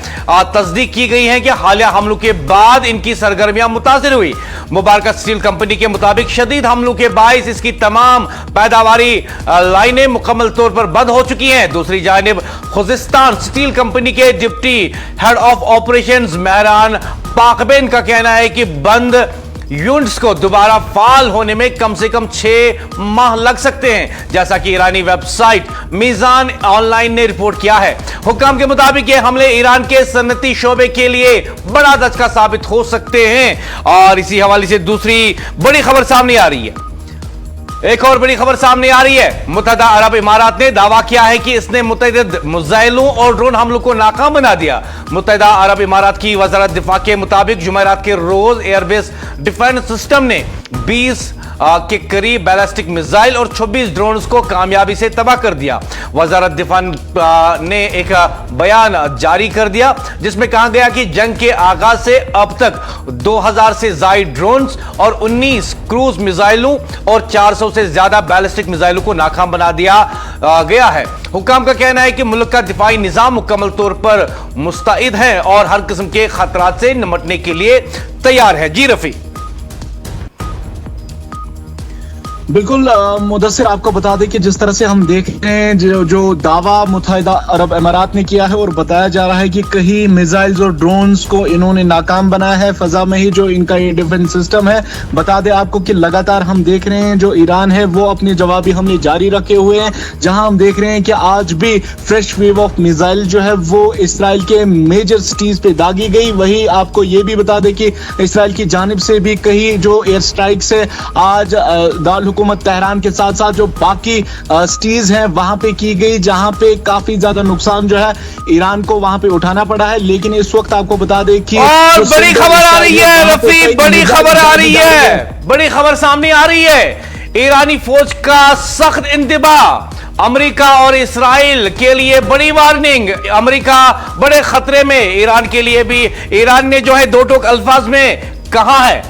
तस्दीक की गई है कि हालिया हमलों के बाद इनकी सरगर्मियां मुतासिर हुई। मुबारका स्टील कंपनी के मुताबिक शदीद हमलों के बायस इसकी तमाम पैदावारी लाइनें मुकम्मल तौर पर बंद हो चुकी हैं। दूसरी जानिब खुजास्तान स्टील कंपनी के deputy head of operations Mehran पाकबेन का कहना है कि बंद यूनिट्स को दोबारा फाल होने में कम से कम 6 माह लग सकते हैं, जैसा कि ईरानी वेबसाइट मीजान ऑनलाइन ने रिपोर्ट किया है। हुक्म के मुताबिक ये हमले ईरान के सनती शोबे के लिए बड़ा धचका साबित हो सकते हैं। और इसी हवाले से दूसरी बड़ी खबर सामने आ रही है। एक और बड़ी खबर सामने आ रही है। मुत्तहदा अरब इमारात ने दावा किया है कि इसने मुतअद्दिद मिसाइलों और ड्रोन हमलों को नाकाम बना दिया। मुत्तहदा अरब इमारात की वजारत दिफा के मुताबिक जुमेरात के रोज एयरबेस डिफेंस सिस्टम ने 20 के करीब बैलिस्टिक मिसाइल और 26 ड्रोन को कामयाबी से तबाह कर दिया। वजारत दिफा ने एक बयान जारी कर दिया जिसमें कहा गया कि जंग के आगाज से अब तक 2000 से जायद ड्रोन और 19 क्रूज मिसाइलों और 400 से ज्यादा बैलिस्टिक मिसाइलों को नाकाम बना दिया गया है। हुकाम का कहना है कि मुल्क का दिफाई निजाम मुकम्मल तौर पर मुस्तैद है और हर किस्म के खतरात से निपटने के लिए तैयार है। जी रफी। बिल्कुल मुदस्सिर, आपको बता दें कि जिस तरह से हम देख रहे हैं जो दावा मुत्तहदा अरब अमारात ने किया है और बताया जा रहा है कि कई मिसाइल्स और ड्रोन्स को इन्होंने नाकाम बनाया है फजा में ही जो इनका ये डिफेंस सिस्टम है। बता दें आपको कि लगातार हम देख रहे हैं जो ईरान है वो अपने जवाबी हमले जारी रखे हुए हैं, जहां हम देख रहे हैं कि आज भी फ्रेश वेव ऑफ मिसाइल जो है वो इसराइल के मेजर सिटीज पे दागी गई। वही आपको ये भी बता दें कि इसराइल की जानिब से भी कई जो एयर स्ट्राइक्स है आज दाल हुकूमत तेहरान के साथ साथ जो बाकी सिटीज हैं वहां पे की गई, जहां पे काफी ज्यादा नुकसान जो है ईरान को वहां पे उठाना पड़ा है। लेकिन इस वक्त आपको बता दें कि और बड़ी खबर आ रही है रफी, बड़ी खबर आ रही है, बड़ी खबर सामने आ रही है। ईरानी फौज का सख्त इंतबाह, अमेरिका और इसराइल के लिए बड़ी वार्निंग। अमेरिका बड़े खतरे में, ईरान के लिए भी। ईरान ने जो है 2 टोक अल्फाज में कहा है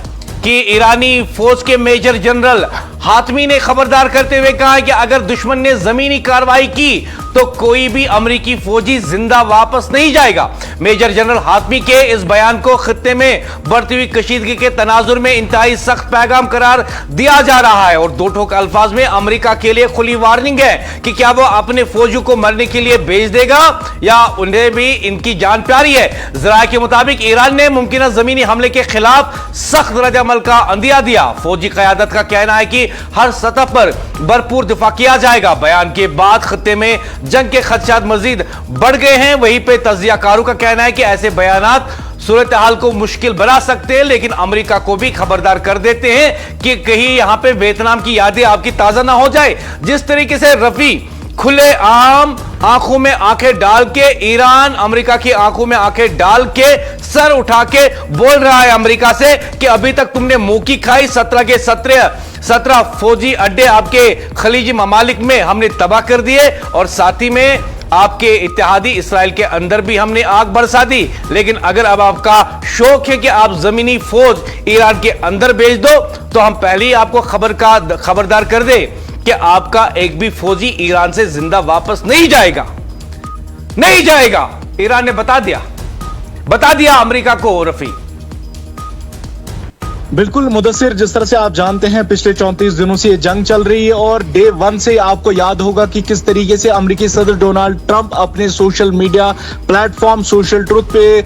कि ईरानी फौज के मेजर जनरल हातमी ने खबरदार करते हुए कहा कि अगर दुश्मन ने जमीनी कार्रवाई की तो कोई भी अमेरिकी फौजी जिंदा वापस नहीं जाएगा। मेजर जनरल हातमी के इस बयान को खित्ते में बढ़ती हुई कशीदगी के तनाजुर में इंतहाई सख्त पैगाम करार दिया जा रहा है और 2 टोक अल्फाज में अमेरिका के लिए खुली वार्निंग है कि क्या वो अपने फौजियों को मरने के लिए भेज देगा या उन्हें भी इनकी जान प्यारी है। जराये के मुताबिक ईरान ने मुमकिन जमीनी हमले के खिलाफ सख्त रद्द-ए-अमल का अंदिया दिया। फौजी क़यादत का कहना है कि हर सतह पर भरपूर दिफा किया जाएगा। बयान के बाद खत्ते में जंग के खदशात मजीद बढ़ गए हैं। वहीं पे तज्जियाकारों का कहना है कि ऐसे बयानात सूरत हाल को मुश्किल बना सकते हैं, लेकिन अमेरिका को भी खबरदार कर देते हैं कि कहीं यहां पे वियतनाम की यादें आपकी ताजा ना हो जाए। जिस तरीके से रफी खुले आम आंखों में आंखें डाल के ईरान अमेरिका की आंखों में आंखें डाल के सर उठा के बोल रहा है अमेरिका से कि अभी तक तुमने मुंह की खाई, 17 के 17 फौजी अड्डे आपके खलीजी ममालिक में हमने तबाह कर दिए और साथ ही में आपके इत्तेहादी इसराइल के अंदर भी हमने आग बरसा दी। लेकिन अगर अब आपका शौक है कि आप जमीनी फौज ईरान के अंदर भेज दो तो हम पहले ही आपको खबरदार कर दे कि आपका एक भी फौजी ईरान से जिंदा वापस नहीं जाएगा, नहीं जाएगा। ईरान ने बता दिया अमेरिका को। रफी बिल्कुल मुदस्सिर, जिस तरह से आप जानते हैं पिछले 34 दिनों से ये जंग चल रही है और डे 1 से आपको याद होगा कि किस तरीके से अमेरिकी सदर डोनाल्ड ट्रंप अपने social media platform social truth पे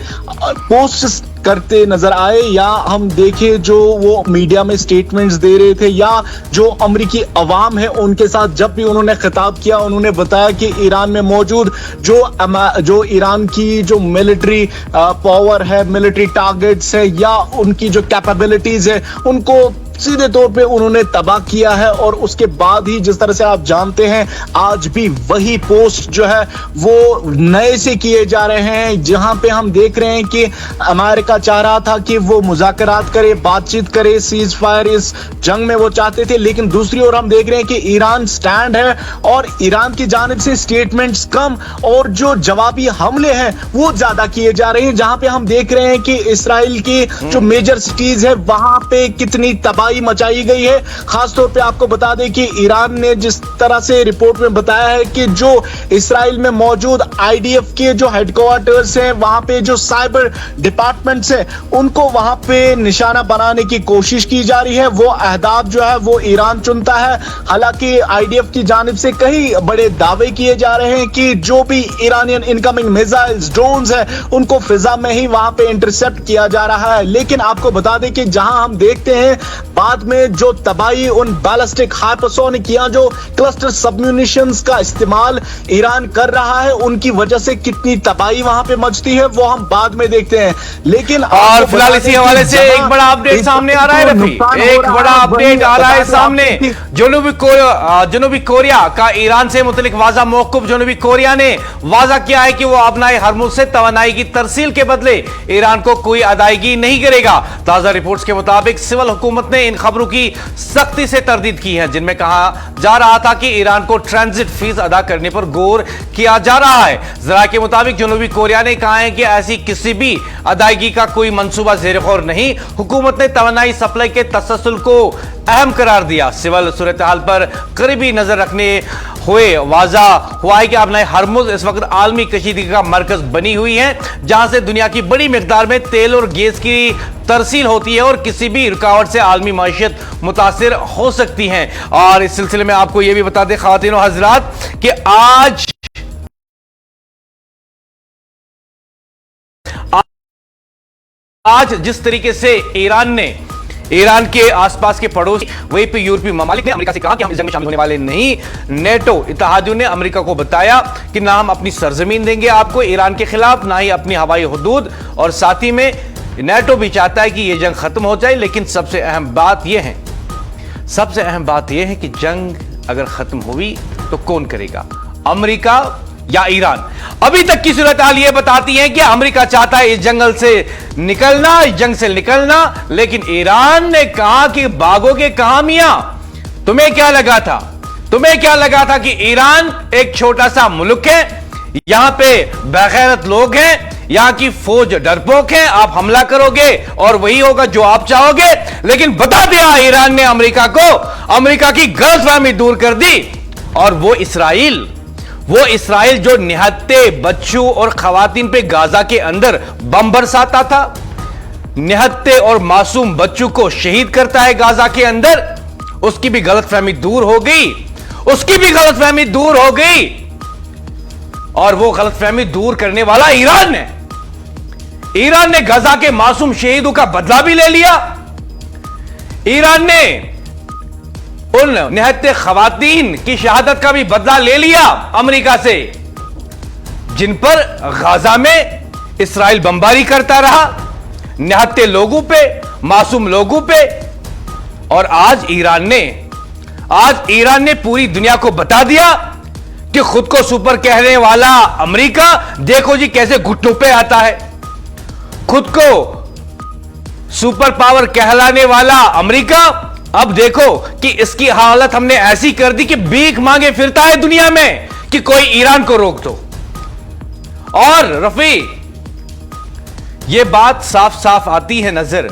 पोस्ट करते नजर आए या हम देखें जो वो मीडिया में स्टेटमेंट्स दे रहे थे या जो अमेरिकी अवाम है उनके साथ जब भी उन्होंने खिताब किया उन्होंने बताया कि ईरान में मौजूद जो ईरान की जो मिलिट्री पावर है, मिलिट्री टारगेट्स है या उनकी जो कैपेबिलिटीज है उनको सीधे तौर पे उन्होंने तबाह किया है। और उसके बाद ही जिस तरह से आप जानते हैं आज भी वही पोस्ट जो है वो नए से किए जा रहे हैं, जहां पे हम देख रहे हैं कि अमेरिका चाह रहा था कि वो मुज़ाकरात करे, बातचीत करे, सीज फायर इस जंग में वो चाहते थे, लेकिन दूसरी ओर हम देख रहे हैं कि ईरान स्टैंड है और ईरान की जानिब से स्टेटमेंट्स कम और जो जवाबी हमले हैं वो ज्यादा किए जा रहे हैं। जहां पे हम देख रहे हैं कि इसराइल की जो मेजर सिटीज है वहां पे कितनी तबाही मचाई गई है। खासतौर पे आपको बता दें कि ईरान ने जिस तरह से रिपोर्ट में बताया है कि जो इसराइल में मौजूद आईडीएफ के जो हेडक्वार्टर्स हैं, वहां पे जो साइबर डिपार्टमेंट्स हैं, उनको वहां पे निशाना बनाने की कोशिश की जा रही है। वो अहदाफ जो है वो ईरान चुनता है। हालांकि आईडीएफ की जानिब से कई बड़े दावे किए जा रहे हैं कि जो भी ईरानियन इनकमिंग मिसाइल्स, ड्रोन्स है, उनको फिजा में ही वहां पे इंटरसेप्ट किया जा रहा है। लेकिन आपको बता दें कि जहां हम देखते हैं बाद में जो तबाही उन बैलिस्टिक हाइपरसोनिक या जो क्लस्टर सबम्यूनिशंस का इस्तेमाल ईरान कर रहा है, उनकी वजह से कितनी तबाही वहां पे मचती है वो हम बाद में देखते हैं। लेकिन और फिलहाल इसी हवाले से एक बड़ा अपडेट सामने आ रहा है रफी, एक बड़ा अपडेट आ रहा है सामने। जनूबी कोरिया का ईरान से मुतलिक वाज़ा मौक़िफ़। जनूबी कोरिया ने वाज़ा किया है कि वो अपना हरमुज़ से तवानाई की तरसील के बदले ईरान को कोई अदायगी नहीं करेगा। ताजा रिपोर्ट्स के मुताबिक सिविल हुकूमत ने इन खबरों की सख्ती से तरदीद की है जिनमें कहा जा रहा था कि ईरान को ट्रांजिट फीस अदा करने पर गौर किया जा रहा है। जरा के मुताबिक जनूबी कोरिया ने कहा है कि ऐसी किसी भी अदायगी का कोई मंसूबा ज़ेर गौर नहीं। हुकूमत ने तवानाई सप्लाई के तसलसल को अहम करार दिया। सिविल सूरत हाल पर करीबी नजर रखने हुए वाजा हुआ है कि अपना हरमुज़ इस वक्त आलमी कशीदगी का मरकज बनी हुई है, जहां से दुनिया की बड़ी मिकदार में तेल और गैस की तरसील होती है और किसी भी रुकावट से आलमी माशियत मुतासिर हो सकती है। और इस सिलसिले में आपको यह भी बता दें ख़वातीन और हज़रात कि आज जिस तरीके से ईरान के आसपास के पड़ोसी वहीं पे यूरोपीय ममालिक ने अमेरिका से कहा कि हम इस जंग में शामिल होने वाले नहीं। नेटो इत्तेहादियों ने अमेरिका को बताया कि ना हम अपनी सरजमीन देंगे आपको ईरान के खिलाफ, ना ही अपनी हवाई हुदूद, और साथ ही में नेटो भी चाहता है कि यह जंग खत्म हो जाए। लेकिन सबसे अहम बात यह है कि जंग अगर खत्म हुई तो कौन करेगा, अमेरिका या ईरान? अभी तक की सूरत हाल यह बताती है कि अमेरिका चाहता है इस जंग से निकलना, लेकिन ईरान ने कहा कि भागोगे कहां मियां? तुम्हें क्या लगा था कि ईरान एक छोटा सा मुल्क है, यहां पे बेगैरत लोग हैं, यहां की फौज डरपोक है, आप हमला करोगे और वही होगा जो आप चाहोगे। लेकिन बता दिया ईरान ने अमेरिका को, अमेरिका की गलतफहमी दूर कर दी। और वो इसराइल जो निहत्ते बच्चों और खवातीन पे गाजा के अंदर बम बरसाता था, निहत्ते और मासूम बच्चों को शहीद करता है गाजा के अंदर, उसकी भी गलतफहमी दूर हो गई। और वो गलतफहमी दूर करने वाला ईरान ने गाजा के मासूम शहीदों का बदला भी ले लिया। ईरान ने उन निहत्ते खवातीन की शहादत का भी बदला ले लिया अमेरिका से, जिन पर गाजा में इसराइल बमबारी करता रहा, निहत्ते लोगों पे, मासूम लोगों पे। और आज ईरान ने पूरी दुनिया को बता दिया कि खुद को सुपर कहने वाला अमेरिका देखो जी कैसे घुटनों पे आता है। खुद को सुपर पावर कहलाने वाला अमेरिका अब देखो कि इसकी हालत हमने ऐसी कर दी कि भीख मांगे फिरता है दुनिया में कि कोई ईरान को रोक दो। और रफी, यह बात साफ साफ आती है नजर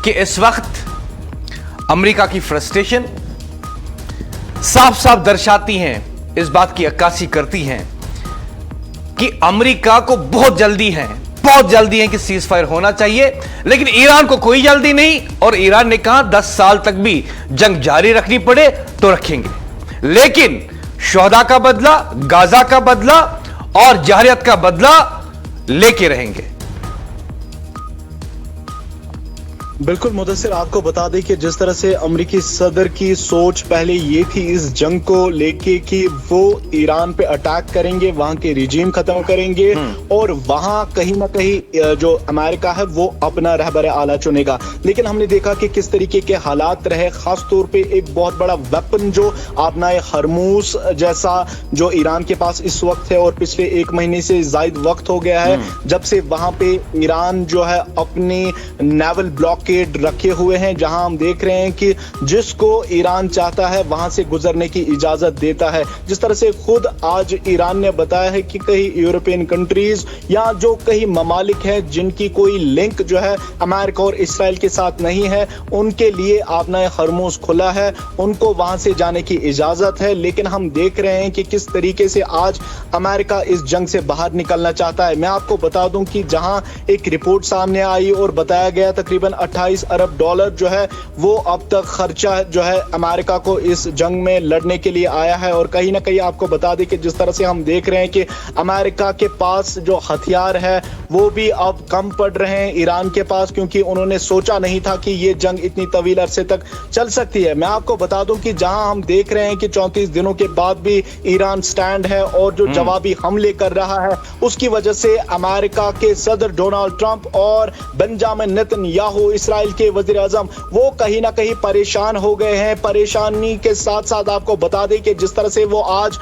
कि इस वक्त अमेरिका की फ्रस्ट्रेशन साफ साफ दर्शाती हैं, इस बात की अक्कासी करती हैं कि अमेरिका को बहुत जल्दी है कि सीज फायर होना चाहिए, लेकिन ईरान को कोई जल्दी नहीं। और ईरान ने कहा 10 साल तक भी जंग जारी रखनी पड़े तो रखेंगे, लेकिन शोहदा का बदला, गाजा का बदला और जहरियत का बदला लेके रहेंगे। बिल्कुल मुदस्सिर, आपको बता दें कि जिस तरह से अमेरिकी सदर की सोच पहले ये थी इस जंग को लेके कि वो ईरान पे अटैक करेंगे, वहां के रिजीम खत्म करेंगे और वहां कहीं ना कहीं जो अमेरिका है वो अपना रहबर आला चुनेगा। लेकिन हमने देखा कि किस तरीके के हालात रहे, खास तौर पे एक बहुत बड़ा वेपन जो आबनाए हरमूस जैसा जो ईरान के पास इस वक्त है और पिछले 1 महीने से जायद वक्त हो गया है जब से वहां पे ईरान जो है अपनी नेवल ब्लॉक रखे हुए हैं, जहां हम देख रहे हैं कि जिसको ईरान चाहता है वहां से गुजरने की इजाजत देता है। जिस तरह से खुद आज ईरान ने बताया है कि कई यूरोपियन कंट्रीज या जो कई ममालिक हैं जिनकी कोई लिंक जो है अमेरिका और इसराइल के साथ नहीं है, उनके लिए आबनाए हरमूज खुला है, उनको वहां से जाने की इजाजत है। लेकिन हम देख रहे हैं कि किस तरीके से आज अमेरिका इस जंग से बाहर निकलना चाहता है। मैं आपको बता दूं कि जहां एक रिपोर्ट सामने आई और बताया गया तकरीबन 28 अरब डॉलर जो है वो अब तक खर्चा जो है अमेरिका को इस जंग में लड़ने के लिए आया है। और कहीं ना कहीं आपको बता दें कि जिस तरह से हम देख रहे हैं कि अमेरिका के पास जो हथियार है वो भी अब कम पड़ रहे हैं ईरान के पास, क्योंकि उन्होंने सोचा नहीं था कि ये जंग इतनी तवील अरसे तक चल सकती है। मैं आपको बता दूं कि जहां हम देख रहे हैं कि 34 दिनों के बाद भी ईरान स्टैंड है और जो जवाबी हमले कर रहा है, उसकी वजह से अमेरिका के सदर डोनाल्ड ट्रंप और बेंजामिन नेतन्याहू इसराइल के वजीर आजम वो कहीं ना कहीं परेशान हो गए हैं। परेशानी के साथ साथ आपको बता दें कि जिस तरह से वो आज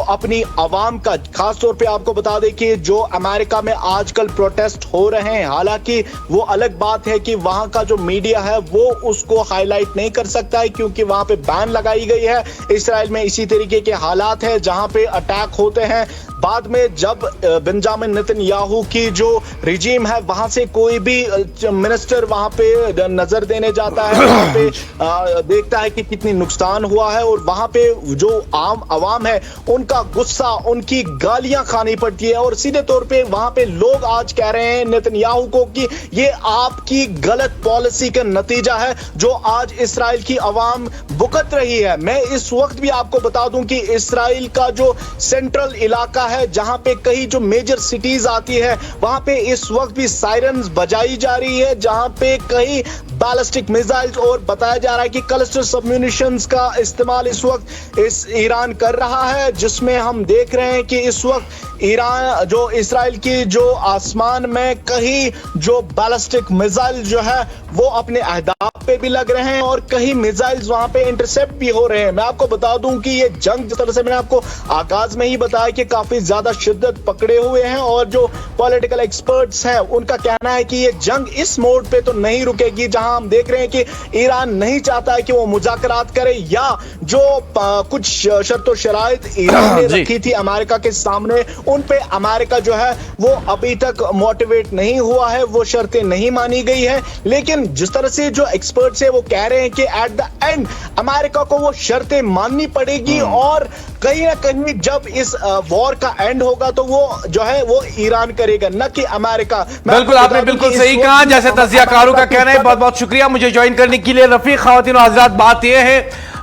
अपनी आवाम का, खास तौर पे आपको बता दें कि जो अमेरिका में आजकल प्रोटेस्ट हो रहे हैं, हालांकि वो अलग बात है कि वहां का जो मीडिया है वो उसको हाईलाइट नहीं कर सकता है क्योंकि वहां पे बैन लगाई गई है। इसराइल में इसी तरीके के हालात है जहां पे अटैक होते हैं। बाद में जब बेंजामिन नेतन्याहू की जो रिजीम है वहां से कोई भी मिनिस्टर वहां पे नजर देने जाता है, वहां पे देखता है कि कितनी नुकसान हुआ है और वहां पे जो आम आवाम है उनका गुस्सा, उनकी गालियां खानी पड़ती है। और सीधे तौर पे वहां पे लोग आज कह रहे हैं नेतन्याहू को कि ये आपकी गलत पॉलिसी का नतीजा है जो आज इसराइल की आवाम भुगत रही है। मैं इस वक्त भी आपको बता दूं कि इसराइल का जो सेंट्रल इलाका है जहां पे कई जो मेजर सिटीज आती है वहां पे इस वक्त भी सायरन्स बजाई जा रही है, जहां पे कई बैलिस्टिक मिसाइल्स और बताया जा रहा है कि क्लस्टर सबम्यूनिशंस का इस्तेमाल इस वक्त ईरान कर रहा है, जिसमें हम देख रहे हैं कि इस वक्त ईरान जो इसराइल की जो आसमान में कहीं जो बैलिस्टिक मिसाइल जो है वो अपने अहदाफ पे भी लग रहे हैं और कहीं मिसाइल्स वहां पे इंटरसेप्ट भी हो रहे हैं। मैं आपको बता दूं कि ये जंग, जिस तरह से मैंने आपको आगाज में ही बताया कि काफी ज्यादा शिद्दत पकड़े हुए हैं और जो पॉलिटिकल एक्सपर्ट्स हैं उनका कहना है कि ये जंग इस मोड पे तो नहीं रुकेगी जहां हम देख रहे हैं कि ईरान नहीं चाहता है कि वो मुज़ाकरात करे या जो कुछ शर्तो शराइत ईरान ने रखी थी अमेरिका के सामने उन पे अमेरिका जो है वो अभी तक मोटिवेट नहीं हुआ है, वो शर्तें नहीं मानी गई है। लेकिन जिस तरह से जो एक्सपर्ट्स है वो कह रहे हैं कि एट द एंड अमेरिका को वो शर्तें माननी पड़ेगी और कहीं ना कहीं जब इस वॉर का एंड होगा तो वो जो है वो ईरान करेगा, न कि अमेरिका। बिल्कुल, आपने बिल्कुल सही कहा। जैसे तजियाकारों का कहना है, बहुत बहुत शुक्रिया मुझे ज्वाइन करने के लिए। रफीक, ख़वातीन और हज़रात,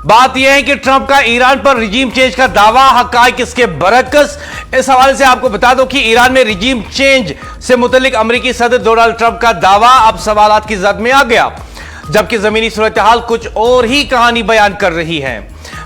बात यह है कि ट्रंप का ईरान पर रिजीम चेंज का दावा हक़ाइक़ इसके बरक्स। इस हवाले से आपको बता दो कि ईरान में रिजीम चेंज से मुतल्लिक अमेरिकी सदर डोनाल्ड ट्रंप का दावा अब सवालात की जद में आ गया, जबकि जमीनी सूरत हाल कुछ और ही कहानी बयान कर रही है।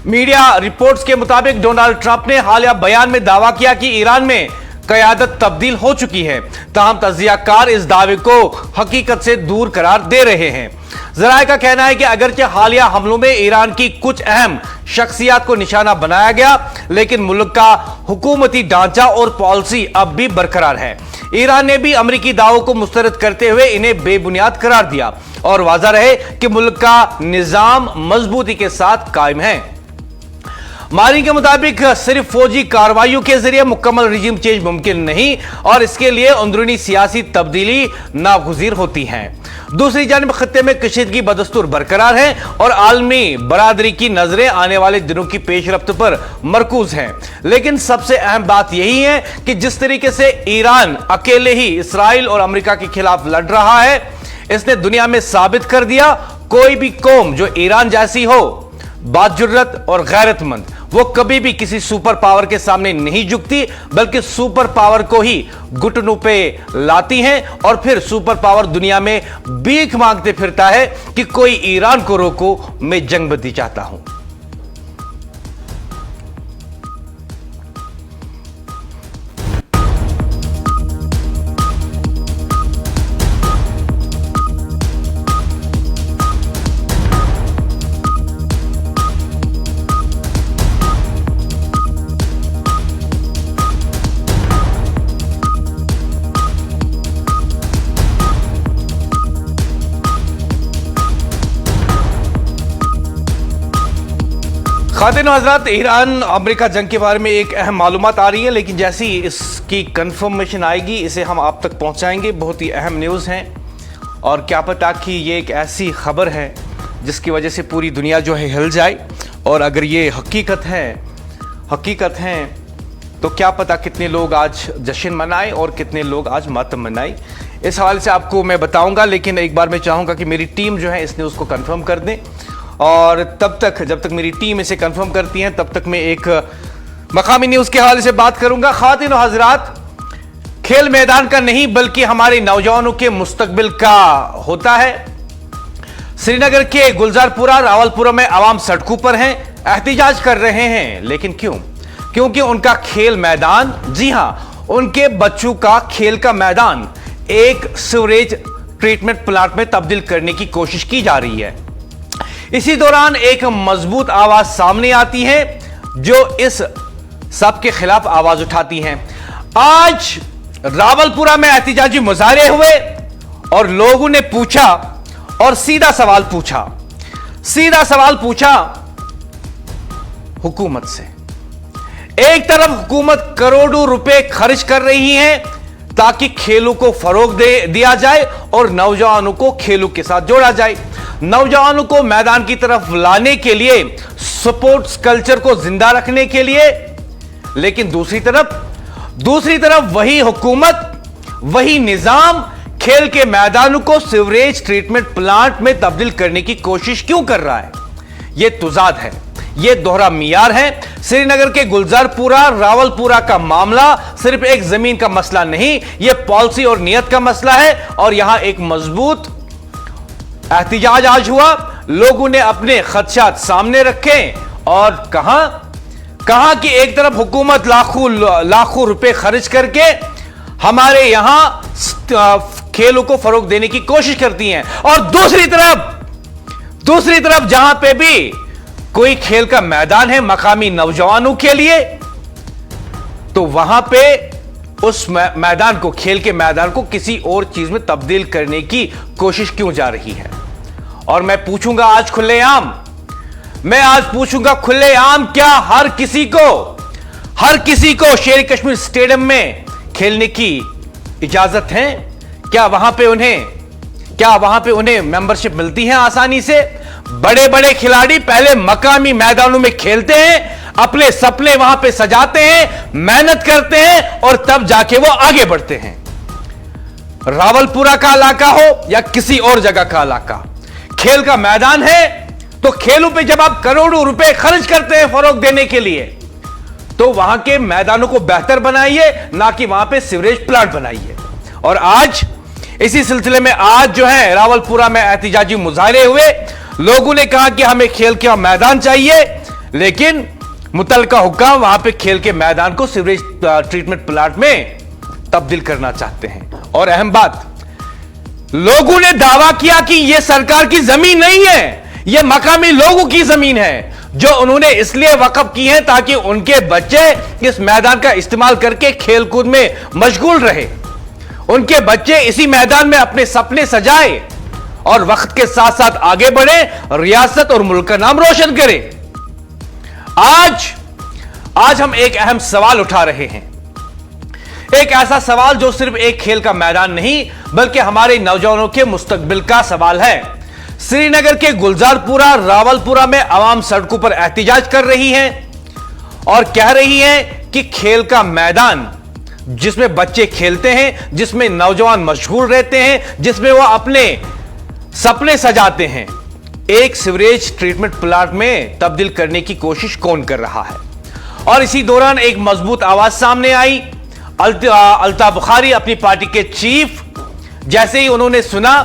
मीडिया रिपोर्ट्स के मुताबिक डोनाल्ड ट्रंप ने हालिया बयान में दावा किया कि ईरान में क़यादत तब्दील हो चुकी है, ताहम तजियाकार इस दावे को हकीकत से दूर करार दे रहे हैं। ज़राए का कहना है कि अगरचे हालिया हमलों में ईरान की कुछ अहम शख्सियात को निशाना बनाया गया, लेकिन मुल्क का हुकूमती ढांचा और पॉलिसी अब भी बरकरार है। ईरान ने भी अमरीकी दावों को मुस्तरद करते हुए इन्हें बेबुनियाद करार दिया और वाज़ा रहे कि मुल्क का निज़ाम मजबूती के साथ कायम है। मारी के मुताबिक सिर्फ फौजी कार्रवाइयों के जरिए मुकम्मल रिजीम चेंज मुमकिन नहीं और इसके लिए अंदरूनी सियासी तब्दीली नागुज़ीर होती है। दूसरी जानिब खत्ते में कशीदगी बदस्तूर बरकरार है और आलमी बरादरी की नजरें आने वाले दिनों की पेशरफ्त पर मरकूज हैं। लेकिन सबसे अहम बात यही है कि जिस तरीके से ईरान अकेले ही इसराइल और अमेरिका के खिलाफ लड़ रहा है, इसने दुनिया में साबित कर दिया कोई भी कौम जो ईरान जैसी हो, बाजुर्रत और गैरतमंद, वो कभी भी किसी सुपर पावर के सामने नहीं झुकती, बल्कि सुपर पावर को ही घुटनों पे लाती हैं और फिर सुपर पावर दुनिया में भीख मांगते फिरता है कि कोई ईरान को रोको, मैं जंगबंदी चाहता हूं। खातिन हजरात, ईरान अमेरिका जंग के बारे में एक अहम मालूमात आ रही है, लेकिन जैसी इसकी कंफर्मेशन आएगी इसे हम आप तक पहुंचाएंगे। बहुत ही अहम न्यूज़ हैं और क्या पता कि ये एक ऐसी खबर है जिसकी वजह से पूरी दुनिया जो है हिल जाए। और अगर ये हकीकत है तो क्या पता कितने लोग आज जश्न मनाएं और कितने लोग आज मातम मनाएं। इस हवाले से आपको मैं बताऊंगा, लेकिन एक बार मैं चाहूँगा कि मेरी टीम जो है इस न्यूज़ को कन्फर्म कर दें। और तब तक, जब तक मेरी टीम इसे कंफर्म करती है, तब तक मैं एक मकामी न्यूज के हवाले से बात करूंगा। खातिन और हजरात, खेल मैदान का नहीं बल्कि हमारे नौजवानों के मुस्तकबिल का होता है। श्रीनगर के गुलजारपुरा, रावलपुरा में आवाम सड़कों पर हैं, एहतिजाज कर रहे हैं, लेकिन क्यों? क्योंकि उनका खेल मैदान, जी हां, उनके बच्चों का खेल का मैदान एक सीवरेज ट्रीटमेंट प्लांट में तब्दील करने की कोशिश की जा रही है। इसी दौरान एक मजबूत आवाज सामने आती है जो इस सब के खिलाफ आवाज उठाती है। आज रावलपुरा में एहतिजाजी मुजाहरे हुए और लोगों ने पूछा, और सीधा सवाल पूछा हुकूमत से। एक तरफ हुकूमत करोड़ों रुपए खर्च कर रही है ताकि खेलों को फरोग दिया जाए और नौजवानों को खेलों के साथ जोड़ा जाए, नौजवानों को मैदान की तरफ लाने के लिए, स्पोर्ट्स कल्चर को जिंदा रखने के लिए। लेकिन दूसरी तरफ वही हुकूमत, वही निजाम खेल के मैदानों को सीवरेज ट्रीटमेंट प्लांट में तब्दील करने की कोशिश क्यों कर रहा है? यह तुजाद है, यह दोहरा मियार है। श्रीनगर के गुलजारपुरा, रावलपुरा का मामला सिर्फ एक जमीन का मसला नहीं, यह पॉलिसी और नियत का मसला है। और यहां एक मजबूत एहतिजाज आज हुआ, लोगों ने अपने खदशात सामने रखे और कहा कि एक तरफ हुकूमत लाखों रुपए खर्च करके हमारे यहां खेलों को फरोग देने की कोशिश करती हैं, और दूसरी तरफ जहां पे भी कोई खेल का मैदान है मकामी नौजवानों के लिए, तो वहां पे उस मैदान को, खेल के मैदान को किसी और चीज में तब्दील करने की कोशिश क्यों जा रही है? और मैं पूछूंगा आज खुलेआम, क्या हर किसी को शेर कश्मीर स्टेडियम में खेलने की इजाजत है? क्या वहां पे उन्हें मेंबरशिप मिलती है आसानी से? बड़े बड़े खिलाड़ी पहले मकामी मैदानों में खेलते हैं, अपने सपने वहां पे सजाते हैं, मेहनत करते हैं और तब जाके वो आगे बढ़ते हैं। रावलपुरा का इलाका हो या किसी और जगह का इलाका, खेल का मैदान है तो खेलों पे जब आप करोड़ों रुपए खर्च करते हैं फरोग देने के लिए, तो वहां के मैदानों को बेहतर बनाइए, ना कि वहां पे सीवरेज प्लांट बनाइए। और आज इसी सिलसिले में आज जो है रावलपुरा में एहतिजाजी मुजाहरे हुए, लोगों ने कहा कि हमें खेल का मैदान चाहिए, लेकिन मुतलका हुक्म वहां पे खेल के मैदान को सीवरेज ट्रीटमेंट प्लांट में तब्दील करना चाहते हैं। और अहम बात, लोगों ने दावा किया कि यह सरकार की जमीन नहीं है, यह मकामी लोगों की जमीन है जो उन्होंने इसलिए वक्फ की है ताकि उनके बच्चे इस मैदान का इस्तेमाल करके खेलकूद में मशगूल रहे, उनके बच्चे इसी मैदान में अपने सपने सजाए और वक्त के साथ साथ आगे बढ़े, रियासत और मुल्क का नाम रोशन करें। आज हम एक अहम सवाल उठा रहे हैं, एक ऐसा सवाल जो सिर्फ एक खेल का मैदान नहीं बल्कि हमारे नौजवानों के मुस्तकबिल का सवाल है। श्रीनगर के गुलजारपुरा, रावलपुरा में आवाम सड़कों पर एहतिजाज कर रही है और कह रही है कि खेल का मैदान जिसमें बच्चे खेलते हैं, जिसमें नौजवान मशगूल रहते हैं, जिसमें वो अपने सपने सजाते हैं, एक सिवरेज ट्रीटमेंट प्लांट में तब्दील करने की कोशिश कौन कर रहा है। और इसी दौरान एक मजबूत आवाज सामने आई। अल्ताफ बुखारी अपनी पार्टी के चीफ, जैसे ही उन्होंने सुना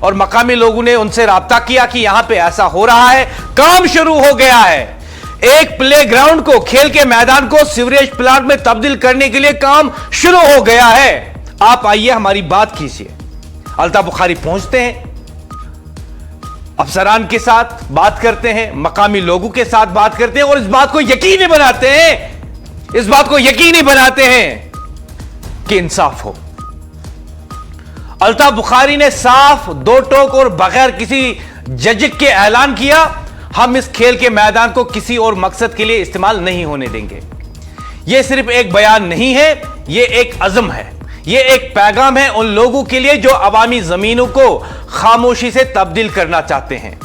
और मकामी लोगों ने उनसे राब्ता किया कि यहां पे ऐसा हो रहा है, काम शुरू हो गया है। एक प्लेग्राउंड को, खेल के मैदान को सीवरेज प्लांट में तब्दील करने के लिए काम शुरू हो गया है। आप आइए हमारी बात कीजिए। अल्ताफ बुखारी पहुंचते हैं, अफसरान के साथ बात करते हैं, मकामी लोगों के साथ बात करते हैं और इस बात को यकीनी बनाते हैं कि इंसाफ हो। अल्ताफ बुखारी ने साफ, दो टोक और बगैर किसी जजिक के ऐलान किया, हम इस खेल के मैदान को किसी और मकसद के लिए इस्तेमाल नहीं होने देंगे। यह सिर्फ एक बयान नहीं है, यह एक अज़्म है, यह एक पैगाम है उन लोगों के लिए जो अवामी जमीनों को खामोशी से तब्दील करना चाहते हैं।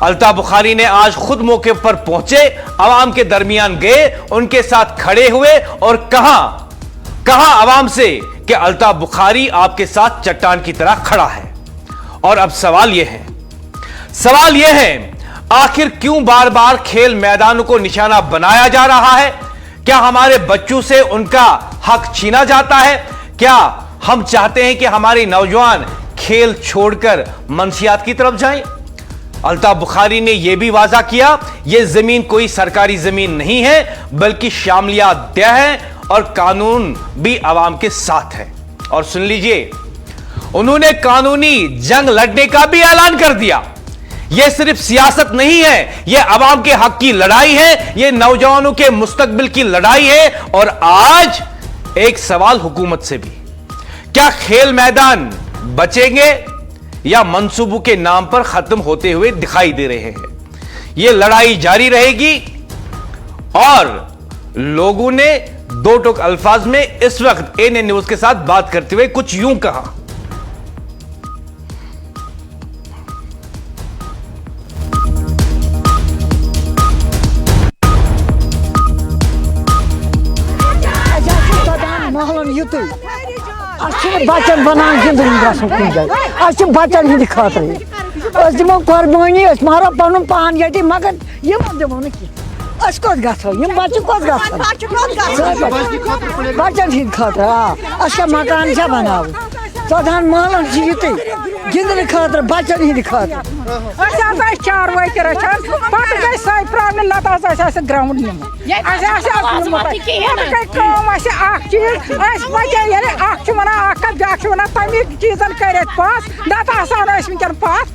अल्ताफ बुखारी ने आज खुद मौके पर पहुंचे, अवाम के दरमियान गए, उनके साथ खड़े हुए और कहा अवाम से कि अल्ताफ बुखारी आपके साथ चट्टान की तरह खड़ा है। और अब सवाल यह है आखिर क्यों बार बार खेल मैदानों को निशाना बनाया जा रहा है? क्या हमारे बच्चों से उनका हक छीना जाता है? क्या हम चाहते हैं कि हमारे नौजवान खेल छोड़कर मंशियात की तरफ जाएं? अल्ताफ बुखारी ने यह भी वाजा किया, यह जमीन कोई सरकारी जमीन नहीं है, बल्कि शामलियात दह है और कानून भी आवाम के साथ है। और सुन लीजिए, उन्होंने कानूनी जंग लड़ने का भी ऐलान कर दिया। यह सिर्फ सियासत नहीं है, यह आवाम के हक की लड़ाई है, यह नौजवानों के मुस्तकबिल की लड़ाई है। और आज एक सवाल हुकूमत से भी, क्या खेल मैदान बचेंगे या मंसूबों के नाम पर खत्म होते हुए दिखाई दे रहे हैं? यह लड़ाई जारी रहेगी। और लोगों ने दो टोक अल्फाज में इस वक्त एएनएन न्यूज के साथ बात करते हुए कुछ यूं कहा। बच्चन बनान जिंदगी गसन कुन जाए बच्चन हिंद खातर दिमो कुर्बानी मारो पन पान ये मगर दिमो न कत गो बच्चे बच्चन हिंद खातर मकान बनाव सदान महलन युत गिंदन खातर बच्चन हिंद खातर चारवाई रचान पे साई प्रावने लत ग्राउंड चीज वन तमी चीजन कर पास दत वन पास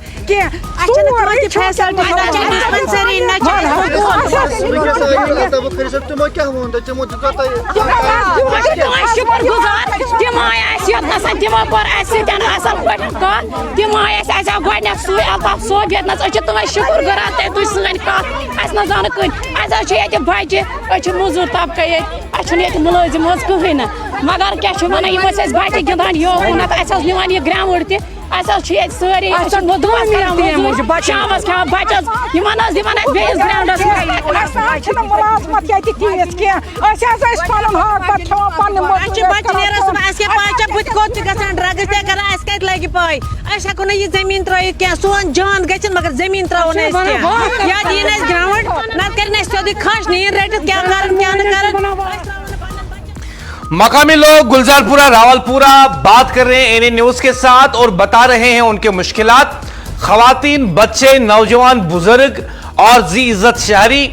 शुक्र करान तुम सन कत जान कह बच्चे मजूर तबका मुलाजिम कहीं ना मगर क्या वन बच्चे गिंदान योन निवान यह ग्राउंड तह सारे शाम खान बचस ग्राउंडस मुलाजमत ये तीस ड्रग्स कत लगे पाई हेको ना यह जमीन त्रित क्या सोन जान ग मगर जमीन त्रो ग्राउंड नत कर सोद खश नीन रटित क्या कर मकामी लोग गुलजारपुरा रावलपुरा बात कर रहे हैं एएनएन न्यूज के साथ और बता रहे हैं उनके मुश्किलात। खवातीन, बच्चे, नौजवान, बुजुर्ग और जी इज्जत शहरी,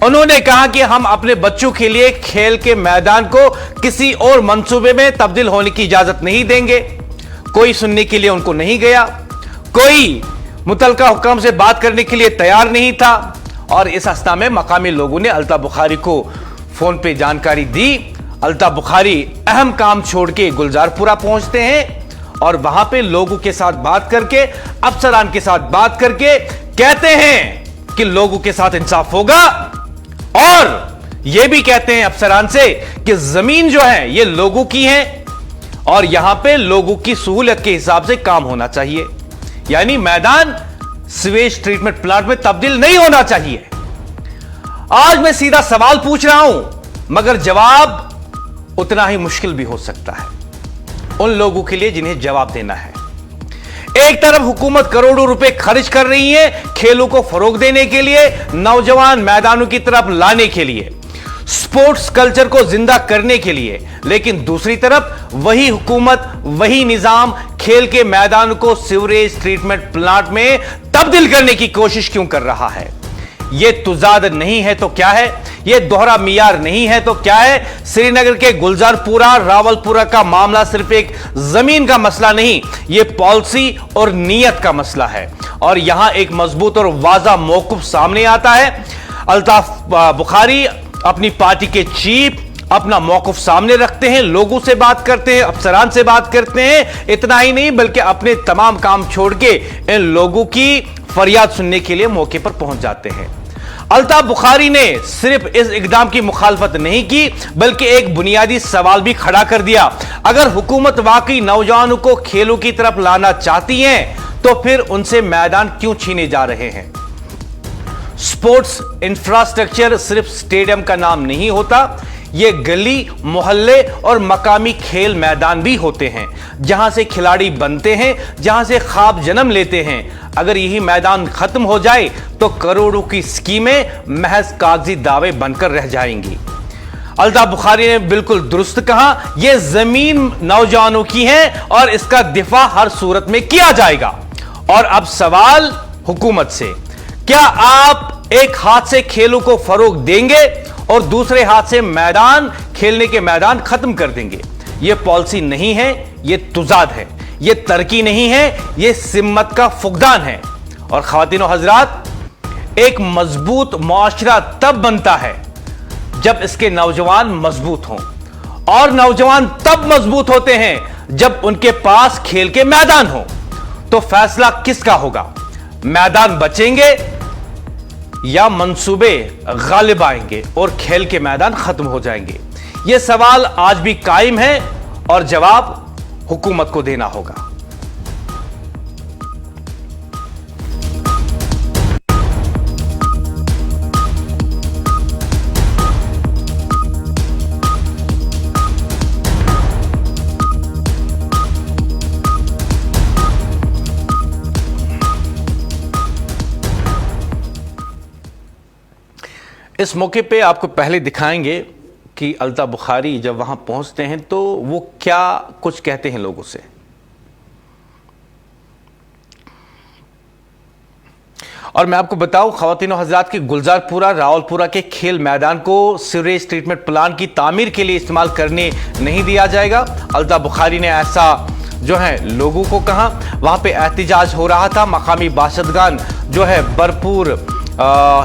उन्होंने कहा कि हम अपने बच्चों के लिए खेल के मैदान को किसी और मंसूबे में तब्दील होने की इजाजत नहीं देंगे। कोई सुनने के लिए उनको नहीं गया, कोई मुतलका हुक्म से बात करने के लिए तैयार नहीं था। और इस अवस्था में मकामी लोगों ने अल्ताफ बुखारी को फोन पे जानकारी दी। अल्ताफ बुखारी अहम काम छोड़ के गुलजारपुरा पहुंचते हैं और वहां पे लोगों के साथ बात करके, अफसरान के साथ बात करके कहते हैं कि लोगों के साथ इंसाफ होगा। और यह भी कहते हैं अफसरान से कि जमीन जो है ये लोगों की है और यहां पे लोगों की सहूलियत के हिसाब से काम होना चाहिए, यानी मैदान सीवेज ट्रीटमेंट प्लांट में तब्दील नहीं होना चाहिए। आज मैं सीधा सवाल पूछ रहा हूं, मगर जवाब उतना ही मुश्किल भी हो सकता है उन लोगों के लिए जिन्हें जवाब देना है। एक तरफ हुकूमत करोड़ों रुपए खर्च कर रही है खेलों को फरोग देने के लिए, नौजवान मैदानों की तरफ लाने के लिए, स्पोर्ट्स कल्चर को जिंदा करने के लिए, लेकिन दूसरी तरफ वही हुकूमत, वही निजाम खेल के मैदान को सीवरेज ट्रीटमेंट प्लांट में तब्दील करने की कोशिश क्यों कर रहा है? यह तुजाद नहीं है तो क्या है? यह दोहरा मियार नहीं है तो क्या है? श्रीनगर के गुलजारपुरा, रावलपुरा का मामला सिर्फ एक जमीन का मसला नहीं, यह पॉलिसी और नीयत का मसला है। और यहां एक मजबूत और वाज़ा मौक़िफ़ सामने आता है। अल्ताफ बुखारी अपनी पार्टी के चीफ अपना मौक़िफ़ सामने रखते हैं, लोगों से बात करते हैं, अफसरान से बात करते हैं। इतना ही नहीं बल्कि अपने तमाम काम छोड़ के इन लोगों की फरियाद सुनने के लिए मौके पर पहुंच जाते हैं। अल्ताफ बुखारी ने सिर्फ इस इकदाम की मुखालफत नहीं की बल्कि एक बुनियादी सवाल भी खड़ा कर दिया। अगर हुकूमत वाकई नौजवानों को खेलों की तरफ लाना चाहती है तो फिर उनसे मैदान क्यों छीने जा रहे हैं? स्पोर्ट्स इंफ्रास्ट्रक्चर सिर्फ स्टेडियम का नाम नहीं होता, ये गली, मोहल्ले और मकामी खेल मैदान भी होते हैं जहां से खिलाड़ी बनते हैं, जहां से ख्वाब जन्म लेते हैं। अगर यही मैदान खत्म हो जाए तो करोड़ों की स्कीमें महज कागजी दावे बनकर रह जाएंगी। अल्ताफ बुखारी ने बिल्कुल दुरुस्त कहा, यह जमीन नौजवानों की है और इसका दिफा हर सूरत में किया जाएगा। और अब सवाल हुकूमत से, क्या आप एक हाथ से खेलों को फरोग देंगे और दूसरे हाथ से मैदान, खेलने के मैदान खत्म कर देंगे? यह पॉलिसी नहीं है, यह तुजाद है, यह तरक्की नहीं है, यह सिम्मत का फुकदान है। और ख्वातीन और हजरात, एक मजबूत मुआशरा तब बनता है जब इसके नौजवान मजबूत हों, और नौजवान तब मजबूत होते हैं जब उनके पास खेल के मैदान हो। तो फैसला किसका होगा? मैदान बचेंगे या मंसूबे गालिब आएंगे और खेल के मैदान खत्म हो जाएंगे? यह सवाल आज भी कायम है और जवाब हुकूमत को देना होगा। इस मौके पे आपको पहले दिखाएंगे कि अल्ताफ बुखारी जब वहां पहुंचते हैं तो वो क्या कुछ कहते हैं लोगों से। और मैं आपको बताऊं, ख्वातीन और हज़रात की गुलजारपुरा, रावलपुरा के खेल मैदान को सीवरेज ट्रीटमेंट प्लांट की तामीर के लिए इस्तेमाल करने नहीं दिया जाएगा। अल्ताफ बुखारी ने ऐसा जो है लोगों को कहा। वहां पे एहतिजाज हो रहा था, मकामी बाशिंदगान जो है भरपूर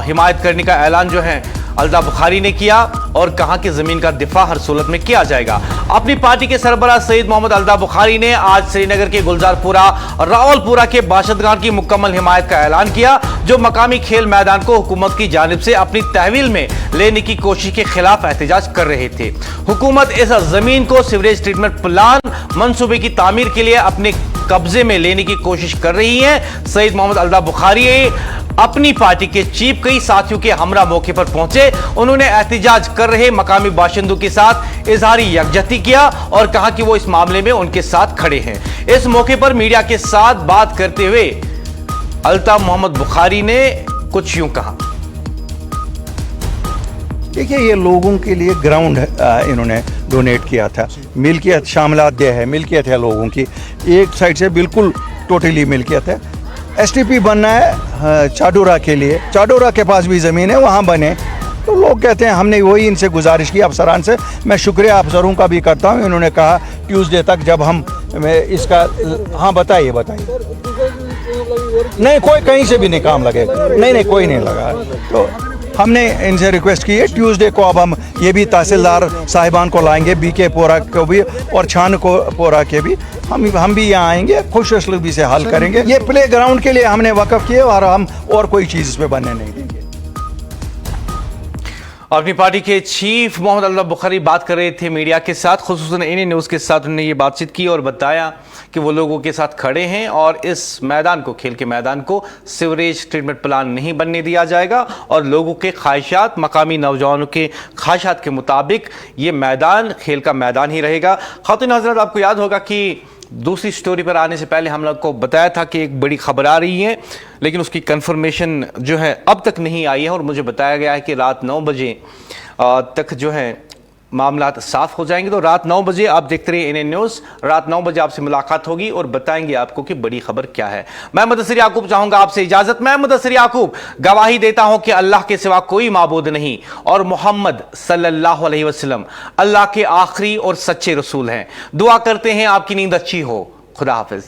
हिमायत करने का ऐलान जो है अल्ताफ बुखारी ने किया और कहा कि जमीन का दिफा हर सूरत में किया जाएगा। अपनी पार्टी के सरबराह सईद मोहम्मद अल्ताफ बुखारी ने आज श्रीनगर के गुलजारपुरा और रावलपुरा के बाशिंदगान की मुकम्मल हिमायत का ऐलान किया, जो मकामी खेल मैदान को हुकूमत की जानिब से अपनी तहवील में लेने की कोशिश के खिलाफ एहतजाज कर रहे थे। हुकूमत इस जमीन को सीवरेज ट्रीटमेंट प्लांट मंसूबे की तामीर के लिए अपने कब्जे में लेने की कोशिश कर रही है। सईद मोहम्मद अल्ताफ बुखारी अपनी पार्टी के चीफ कई साथियों के हमरा मौके पर पहुंचे। उन्होंने एहतिजाज कर रहे मकामी बाशिंदों के साथ इजहारी यकजहती किया और कहा कि वो इस मामले में उनके साथ खड़े हैं। इस मौके पर मीडिया के साथ बात करते हुए अल्ताफ मोहम्मद बुखारी ने कुछ यूं कहा। देखिए, ये लोगों के लिए ग्राउंड इन्होंने डोनेट किया था, मिल्कियत शामिलात दिया है, मिल्कियत है लोगों की एक साइड से, बिल्कुल टोटली मिल्कियत है। एसटीपी बनना है चाडोरा के लिए, चाडोरा के पास भी ज़मीन है, वहाँ बने। तो लोग कहते हैं, हमने वही इनसे गुजारिश की अफसरान से। मैं शुक्रिया अफसरों का भी करता हूँ। इन्होंने कहा ट्यूसडे तक जब हम इसका, हाँ बताइए। नहीं, कोई कहीं से भी नहीं काम लगेगा, नहीं कोई नहीं लगा। तो हमने इनसे रिक्वेस्ट की है ट्यूसडे को, अब हम ये भी तहसीलदार साहिबान को लाएंगे, बीके पोरा को भी और छान को पोरा के भी, हम भी यहाँ आएंगे, खुश असलूबी से हल करेंगे। ये प्ले ग्राउंड के लिए हमने वक़्फ़ किए और हम और कोई चीज़ इस पर बनने नहीं देंगे। अपनी पार्टी के चीफ मोहम्मद अल्ताफ बुखारी बात कर रहे थे मीडिया के साथ, खुसूसन इन्हीं न्यूज़ के साथ उन्होंने ये बातचीत की और बताया कि वो लोगों के साथ खड़े हैं और इस मैदान को, खेल के मैदान को सीवरेज ट्रीटमेंट प्लांट नहीं बनने दिया जाएगा और लोगों के ख्वाहिशात, मकामी नौजवानों के ख्वाहिशात के मुताबिक ये मैदान खेल का मैदान ही रहेगा। ख़ातिन हज़रात, आपको याद होगा कि दूसरी स्टोरी पर आने से पहले हम लोग को बताया था कि एक बड़ी खबर आ रही है, लेकिन उसकी कंफर्मेशन जो है अब तक नहीं आई है और मुझे बताया गया है कि रात 9 बजे तक जो है मामला साफ हो जाएंगे। तो रात 9 बजे आप देखते रहिए NN न्यूज़। रात 9 बजे आपसे मुलाकात होगी और बताएंगे आपको कि बड़ी खबर क्या है। मैं मुदस्सिर याकूब चाहूंगा आपसे इजाजत। मैं मुदस्सिर याकूब गवाही देता हूं कि अल्लाह के सिवा कोई माबूद नहीं और मोहम्मद सल्लल्लाहु अलैहि वसल्लम अल्लाह के आखिरी और सच्चे रसूल हैं। दुआ करते हैं आपकी नींद अच्छी हो। खुदा हाफिज।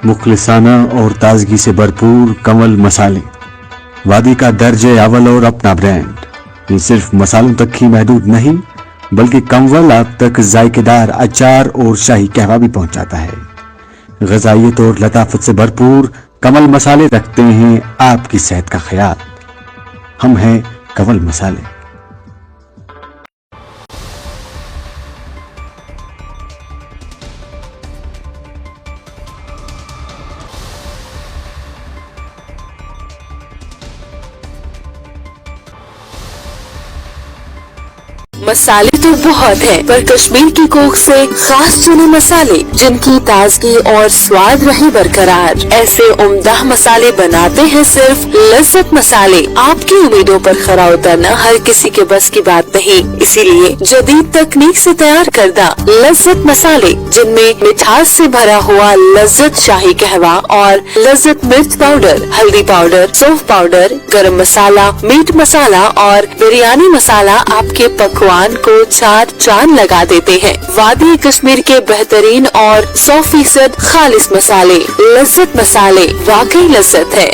मुखलिसाना और ताजगी से भरपूर कंवल मसाले, वादी का दर्जे अव्वल और अपना ब्रांड। ये सिर्फ मसालों तक ही महदूद नहीं बल्कि कंवल आप तक जायकेदार अचार और शाही कहवा भी पहुंचाता है। ग़िज़ाइयत और लताफत से भरपूर कंवल मसाले रखते हैं आपकी सेहत का ख्याल। हम हैं कंवल मसाले। मसाले तो बहुत हैं, पर कश्मीर की कोख से खास चुने मसाले जिनकी ताजगी और स्वाद रहे बरकरार। ऐसे उम्दा मसाले बनाते हैं सिर्फ लज्जत मसाले। आपकी उम्मीदों पर खरा उतरना हर किसी के बस की बात नहीं, इसीलिए जदीद तकनीक से तैयार करदा लज्जत मसाले, जिनमें मिठास से भरा हुआ लज्जत शाही कहवा और लज्जत मिर्च पाउडर, हल्दी पाउडर, सौंफ पाउडर, गरम मसाला, मीट मसाला और बिरयानी मसाला आपके पकवान को 4 चांद लगा देते हैं। वादी कश्मीर के बेहतरीन और 100% खालिस मसाले, लज्जत मसाले, वाकई लज्जत है।